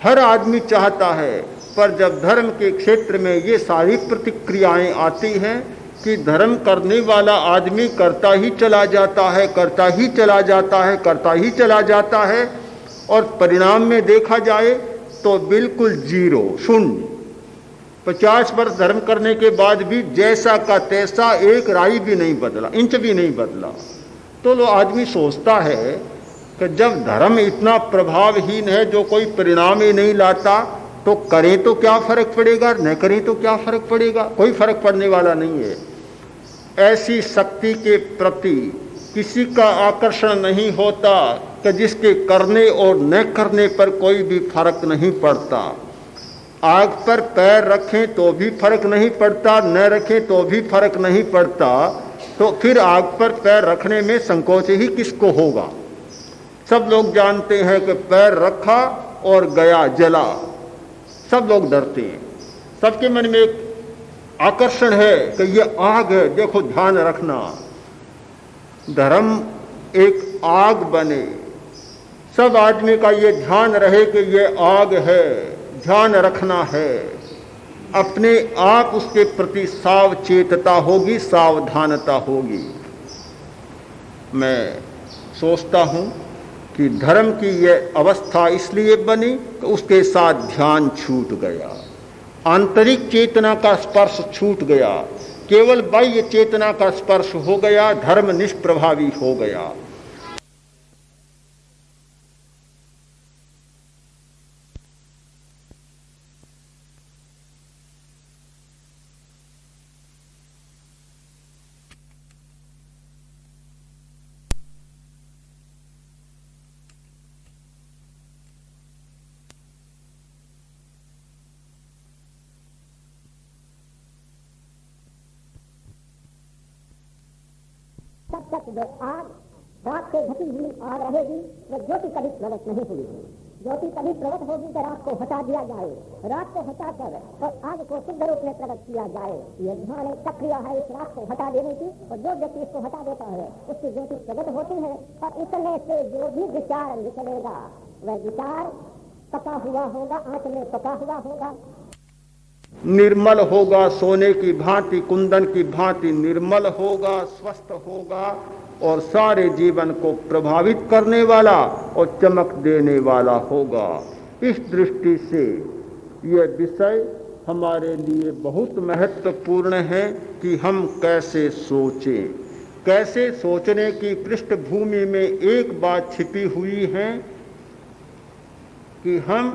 हर आदमी चाहता है। पर जब धर्म के क्षेत्र में ये सारी प्रतिक्रियाएं आती हैं कि धर्म करने वाला आदमी करता ही चला जाता है, करता ही चला जाता है, करता ही चला जाता है, और परिणाम में देखा जाए तो बिल्कुल जीरो, शून्य। 50 वर्ष धर्म करने के बाद भी जैसा का तैसा, एक राई भी नहीं बदला, इंच भी नहीं बदला। तो आदमी सोचता है कि जब धर्म इतना प्रभावहीन है, जो कोई परिणाम ही नहीं लाता, तो करें तो क्या फर्क पड़ेगा, न करें तो क्या फर्क पड़ेगा, कोई फर्क पड़ने वाला नहीं है। ऐसी शक्ति के प्रति किसी का आकर्षण नहीं होता कि जिसके करने और न करने पर कोई भी फर्क नहीं पड़ता। आग पर पैर रखें तो भी फर्क नहीं पड़ता, न रखें तो भी फर्क नहीं पड़ता, तो फिर आग पर पैर रखने में संकोच ही किसको होगा। सब लोग जानते हैं कि पैर रखा और गया जला, सब लोग डरते हैं। सबके मन में एक आकर्षण है कि ये आग है, देखो ध्यान रखना। धर्म एक आग बने, सब आदमी का ये ध्यान रहे कि ये आग है, ध्यान रखना है। अपने आप उसके प्रति सावचेतता होगी, सावधानता होगी। मैं सोचता हूँ कि धर्म की यह अवस्था इसलिए बनी कि उसके साथ ध्यान छूट गया, आंतरिक चेतना का स्पर्श छूट गया, केवल बाह्य चेतना का स्पर्श हो गया, धर्म निष्प्रभावी हो गया। तब तक जो आग रात से घटी हुई आ रहेगी, वह ज्योति कभी प्रकट नहीं हुई। ज्योति कभी प्रकट होगी तो रात को हटा दिया जाए, रात को हटाकर और आग को शुद्ध रूप में प्रकट किया जाए। ये ध्यान एक प्रक्रिया है इस रात को हटा देने की, और जो व्यक्ति इसको हटा देता है उसकी ज्योति प्रकट होती है, और इसमें से जो भी विचार निकलेगा वह विचार पका हुआ होगा, आंख में पका हुआ होगा, निर्मल होगा, सोने की भांति, कुंदन की भांति निर्मल होगा, स्वस्थ होगा, और सारे जीवन को प्रभावित करने वाला और चमक देने वाला होगा। इस दृष्टि से यह विषय हमारे लिए बहुत महत्वपूर्ण है कि हम कैसे सोचें। कैसे सोचने की पृष्ठभूमि में एक बात छिपी हुई है कि हम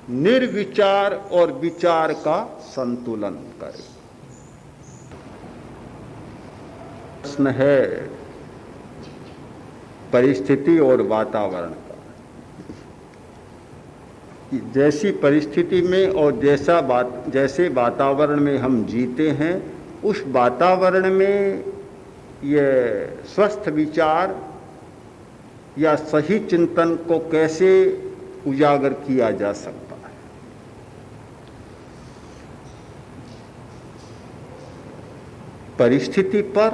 निर्विचार और विचार का संतुलन करें। प्रश्न है परिस्थिति और वातावरण का। जैसी परिस्थिति में और जैसे वातावरण में हम जीते हैं, उस वातावरण में यह स्वस्थ विचार या सही चिंतन को कैसे उजागर किया जा सकता है। परिस्थिति पर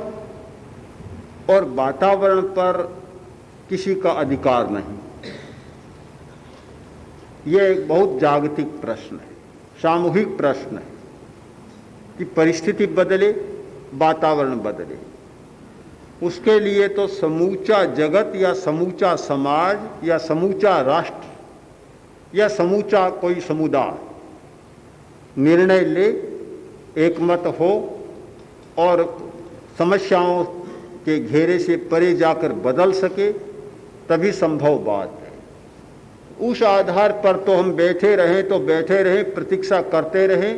और वातावरण पर किसी का अधिकार नहीं। यह एक बहुत जागतिक प्रश्न है, सामूहिक प्रश्न है कि परिस्थिति बदले, वातावरण बदले। उसके लिए तो समूचा जगत या समूचा समाज या समूचा राष्ट्र या समूचा कोई समुदाय निर्णय ले, एकमत हो और समस्याओं के घेरे से परे जाकर बदल सके, तभी संभव बात है। उस आधार पर तो हम बैठे रहें तो बैठे रहें, प्रतीक्षा करते रहें,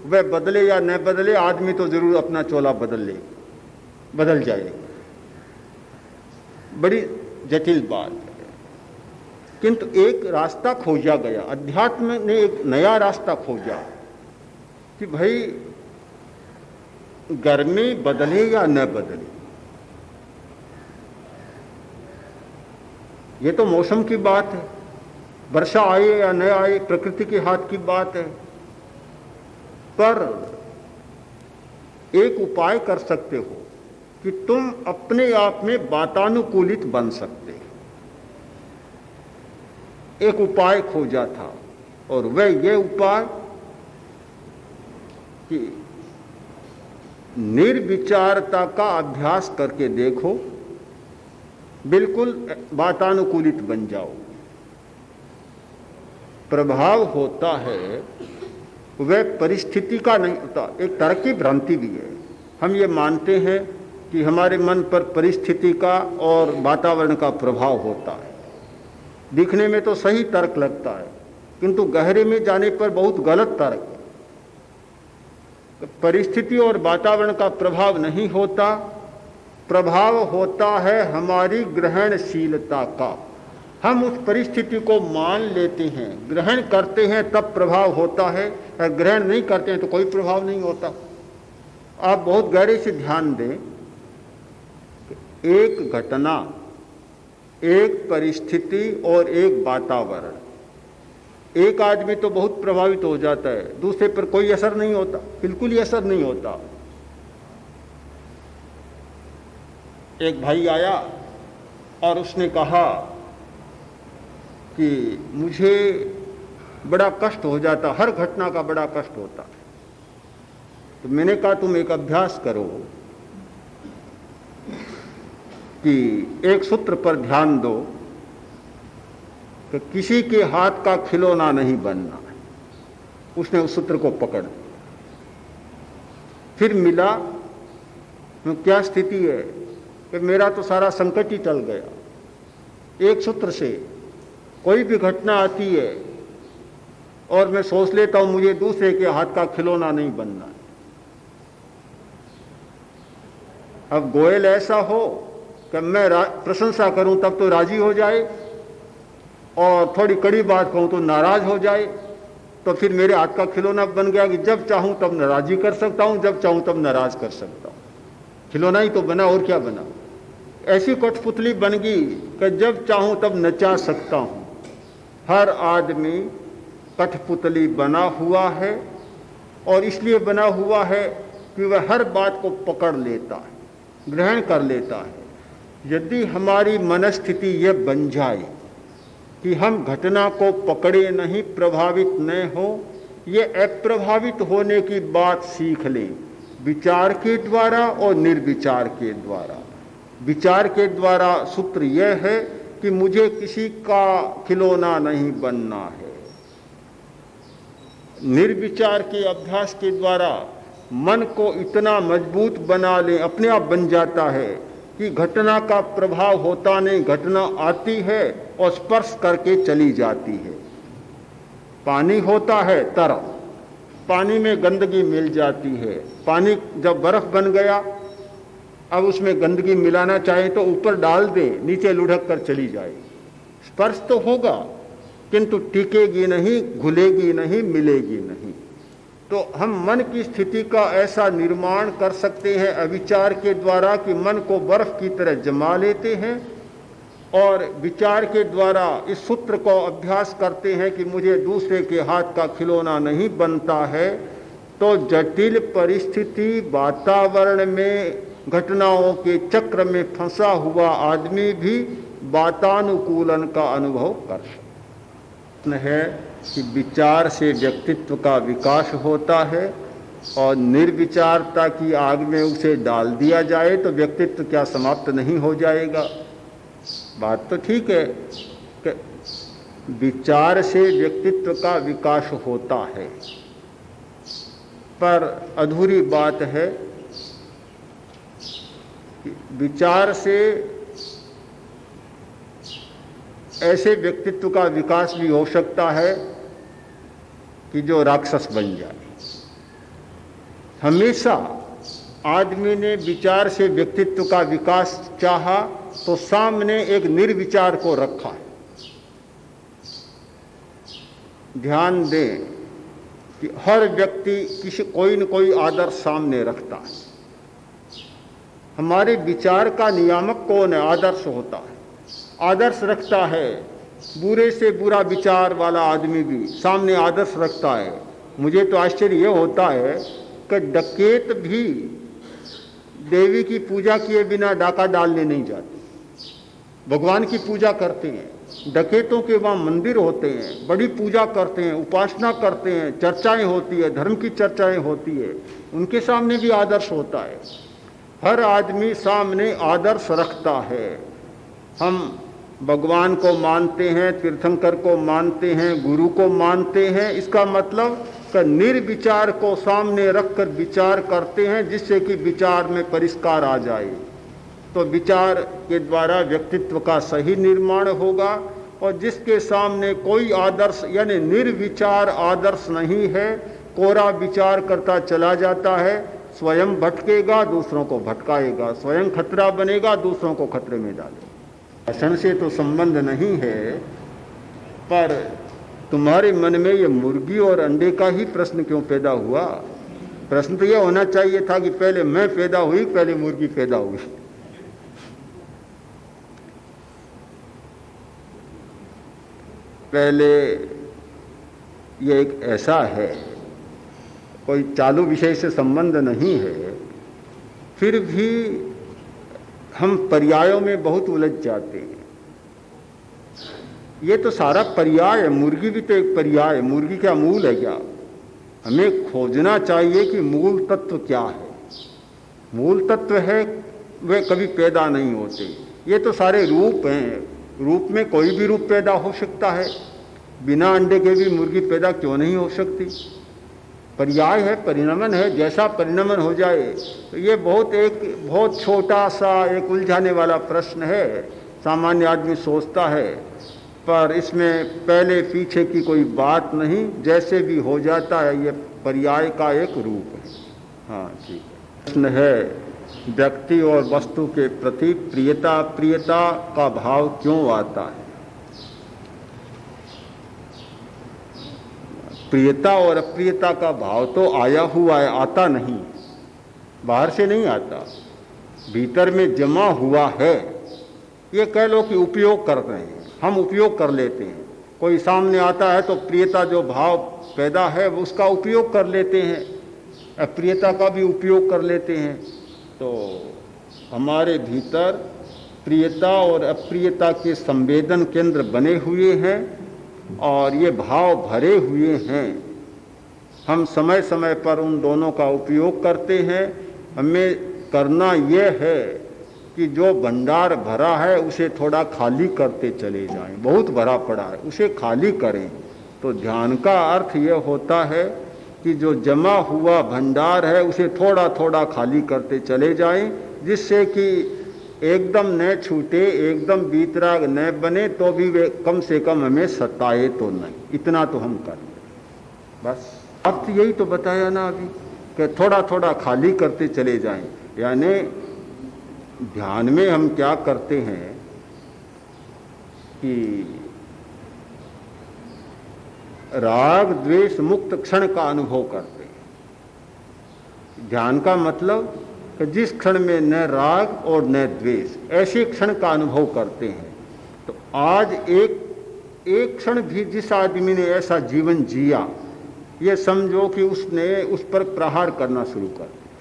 वह बदले या न बदले, आदमी तो जरूर अपना चोला बदल जाए। बड़ी जटिल बात है, किंतु एक रास्ता खोजा गया। अध्यात्म ने एक नया रास्ता खोजा कि भाई गर्मी बदले या न बदले, ये तो मौसम की बात है। वर्षा आए या न आए प्रकृति के हाथ की बात है। पर एक उपाय कर सकते हो कि तुम अपने आप में वातानुकूलित बन सकते हो। एक उपाय खोजा था, और वह ये उपाय कि निर्विचारता का अभ्यास करके देखो, बिल्कुल वातानुकूलित बन जाओ। प्रभाव होता है वह परिस्थिति का नहीं होता। एक तरह की भ्रांति भी है। हम ये मानते हैं कि हमारे मन पर परिस्थिति का और वातावरण का प्रभाव होता है। दिखने में तो सही तर्क लगता है, किंतु गहरे में जाने पर बहुत गलत तर्क है। परिस्थिति और वातावरण का प्रभाव नहीं होता, प्रभाव होता है हमारी ग्रहणशीलता का। हम उस परिस्थिति को मान लेते हैं, ग्रहण करते हैं तब प्रभाव होता है, और ग्रहण नहीं करते हैं तो कोई प्रभाव नहीं होता। आप बहुत गहरे से ध्यान दें, एक घटना, एक परिस्थिति और एक वातावरण, एक आदमी तो बहुत प्रभावित हो जाता है, दूसरे पर कोई असर नहीं होता, बिल्कुल ही असर नहीं होता। एक भाई आया और उसने कहा कि मुझे बड़ा कष्ट हो जाता, हर घटना का बड़ा कष्ट होता। तो मैंने कहा तुम एक अभ्यास करो कि एक सूत्र पर ध्यान दो कि किसी के हाथ का खिलौना नहीं बनना। उसने उस सूत्र को पकड़ लिया, फिर मिला क्या स्थिति है कि मेरा तो सारा संकट ही टल गया। एक सूत्र से कोई भी घटना आती है और मैं सोच लेता हूं मुझे दूसरे के हाथ का खिलौना नहीं बनना है। अब गोयल ऐसा हो कि मैं प्रशंसा करूं तब तो राजी हो जाए, और थोड़ी कड़ी बात कहूं तो नाराज हो जाए, तो फिर मेरे हाथ का खिलौना बन गया कि जब चाहूं तब नाराजी कर सकता हूं, जब चाहूं तब नाराज कर सकता हूं। खिलौना ही तो बना, और क्या बना। ऐसी कठपुतली बन गई कि जब चाहूं तब नचा सकता हूं। हर आदमी कठपुतली बना हुआ है, और इसलिए बना हुआ है कि वह हर बात को पकड़ लेता है, ग्रहण कर लेता है। यदि हमारी मनस्थिति यह बन जाए कि हम घटना को पकड़े नहीं, प्रभावित न हो, ये अप्रभावित होने की बात सीख लें, विचार के द्वारा और निर्विचार के द्वारा। विचार के द्वारा सूत्र यह है कि मुझे किसी का खिलौना नहीं बनना है। निर्विचार के अभ्यास के द्वारा मन को इतना मजबूत बना ले, अपने आप बन जाता है कि घटना का प्रभाव होता नहीं, घटना आती है और स्पर्श करके चली जाती है। पानी होता है तरल, पानी में गंदगी मिल जाती है। पानी जब बर्फ बन गया, अब उसमें गंदगी मिलाना चाहे तो ऊपर डाल दे, नीचे लुढ़क कर चली जाए। स्पर्श तो होगा किंतु टिकेगी नहीं, घुलेगी नहीं, मिलेगी नहीं। तो हम मन की स्थिति का ऐसा निर्माण कर सकते हैं अविचार के द्वारा कि मन को बर्फ की तरह जमा लेते हैं, और विचार के द्वारा इस सूत्र को अभ्यास करते हैं कि मुझे दूसरे के हाथ का खिलौना नहीं बनता है। तो जटिल परिस्थिति वातावरण में घटनाओं के चक्र में फंसा हुआ आदमी भी वातानुकूलन का अनुभव कर सकता है कि विचार से व्यक्तित्व का विकास होता है, और निर्विचारता की आग में उसे डाल दिया जाए तो व्यक्तित्व क्या समाप्त नहीं हो जाएगा। बात तो ठीक है कि विचार से व्यक्तित्व का विकास होता है, पर अधूरी बात है कि विचार से ऐसे व्यक्तित्व का विकास भी हो सकता है कि जो राक्षस बन जाए। हमेशा आदमी ने विचार से व्यक्तित्व का विकास चाहा तो सामने एक निर्विचार को रखा है। ध्यान दें कि हर व्यक्ति कोई न कोई आदर्श सामने रखता है। हमारे विचार का नियामक कौन है? आदर्श होता है। आदर्श रखता है, बुरे से बुरा विचार वाला आदमी भी सामने आदर्श रखता है। मुझे तो आश्चर्य यह होता है कि डकैत भी देवी की पूजा किए बिना डाका डालने नहीं जाते, भगवान की पूजा करते हैं। डकैतों के वहाँ मंदिर होते हैं, बड़ी पूजा करते हैं, उपासना करते हैं, चर्चाएं होती है, धर्म की चर्चाएं होती है, उनके सामने भी आदर्श होता है। हर आदमी सामने आदर्श रखता है। हम भगवान को मानते हैं, तीर्थंकर को मानते हैं, गुरु को मानते हैं, इसका मतलब का निर्विचार को सामने रखकर विचार करते हैं, जिससे कि विचार में परिष्कार आ जाए। तो विचार के द्वारा व्यक्तित्व का सही निर्माण होगा। और जिसके सामने कोई आदर्श यानी निर्विचार आदर्श नहीं है, कोरा विचार करता चला जाता है, स्वयं भटकेगा, दूसरों को भटकाएगा, स्वयं खतरा बनेगा, दूसरों को खतरे में डालेगा। दर्शन से तो संबंध नहीं है, पर तुम्हारे मन में ये मुर्गी और अंडे का ही प्रश्न क्यों पैदा हुआ? प्रश्न तो यह होना चाहिए था कि पहले मैं पैदा हुई, पहले मुर्गी पैदा हुई। पहले ये एक ऐसा है, कोई चालू विषय से संबंध नहीं है, फिर भी हम पर्यायों में बहुत उलझ जाते हैं। ये तो सारा पर्याय है, मुर्गी भी तो एक पर्याय है। मुर्गी क्या मूल है क्या? हमें खोजना चाहिए कि मूल तत्व क्या है। मूल तत्व है वे कभी पैदा नहीं होते। ये तो सारे रूप हैं, रूप में कोई भी रूप पैदा हो सकता है। बिना अंडे के भी मुर्गी पैदा क्यों नहीं हो सकती? पर्याय है, परिणमन है, जैसा परिणमन हो जाए। तो ये बहुत छोटा सा एक उलझाने वाला प्रश्न है, सामान्य आदमी सोचता है, पर इसमें पहले पीछे की कोई बात नहीं, जैसे भी हो जाता है, ये पर्याय का एक रूप है। हाँ ठीक है। प्रश्न है, व्यक्ति और वस्तु के प्रति प्रियता अप्रियता का भाव क्यों आता है? प्रियता और अप्रियता का भाव तो आया हुआ है, आता नहीं, बाहर से नहीं आता, भीतर में जमा हुआ है। ये कह लो कि उपयोग कर रहे हैं, हम उपयोग कर लेते हैं। कोई सामने आता है तो प्रियता जो भाव पैदा है उसका उपयोग कर लेते हैं, अप्रियता का भी उपयोग कर लेते हैं। तो हमारे भीतर प्रियता और अप्रियता के संवेदन केंद्र बने हुए हैं और ये भाव भरे हुए हैं। हम समय समय पर उन दोनों का उपयोग करते हैं। हमें करना यह है कि जो भंडार भरा है उसे थोड़ा खाली करते चले जाएं। बहुत भरा पड़ा है, उसे खाली करें। तो ध्यान का अर्थ यह होता है कि जो जमा हुआ भंडार है उसे थोड़ा थोड़ा खाली करते चले जाएं, जिससे कि एकदम न छूटे, एकदम बीतराग न बने, तो भी वे कम से कम हमें सताए तो नहीं। इतना तो हम कर लें बस। अब तो यही तो बताया ना अभी कि थोड़ा थोड़ा खाली करते चले जाएं। यानी ध्यान में हम क्या करते हैं कि राग द्वेष मुक्त क्षण का अनुभव करते हैं। ध्यान का मतलब कि जिस क्षण में न राग और न द्वेष, ऐसे क्षण का अनुभव करते हैं। तो आज एक क्षण भी जिस आदमी ने ऐसा जीवन जिया, ये समझो कि उसने उस पर प्रहार करना शुरू कर दिया,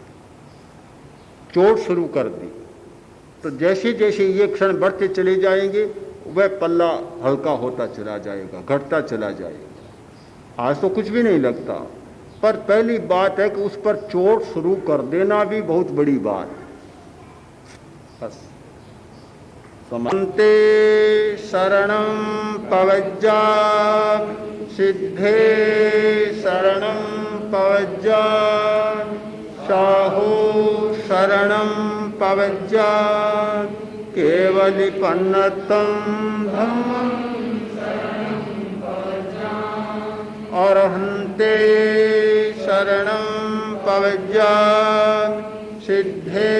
चोट शुरू कर दी। तो जैसे जैसे ये क्षण बढ़ते चले जाएंगे, वह पल्ला हल्का होता चला जाएगा, घटता चला जाएगा। आज तो कुछ भी नहीं लगता, पर पहली बात है कि उस पर चोट शुरू कर देना भी बहुत बड़ी बात है। बस समन्ते शरणं पवज्जा सिद्धे शरणं पवज्जा साहो शरणं पवज्जा केवलिपन्नतं धम्मं अरहन्ते शरणं पवज्जा सिद्धे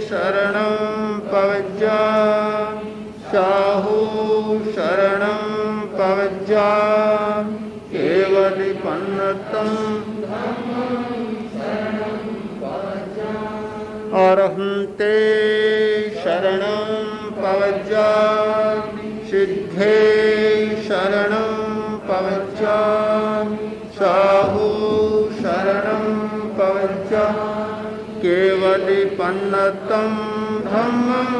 शरणं पवज्जा साहु शरणं पवज्जा केवलिपन्नतं अरहन्ते शरणं पवज्जा सिद्धे शरणं पवज्जा साहु शरणं पवज्जा केवलिपन्नतं धम्मं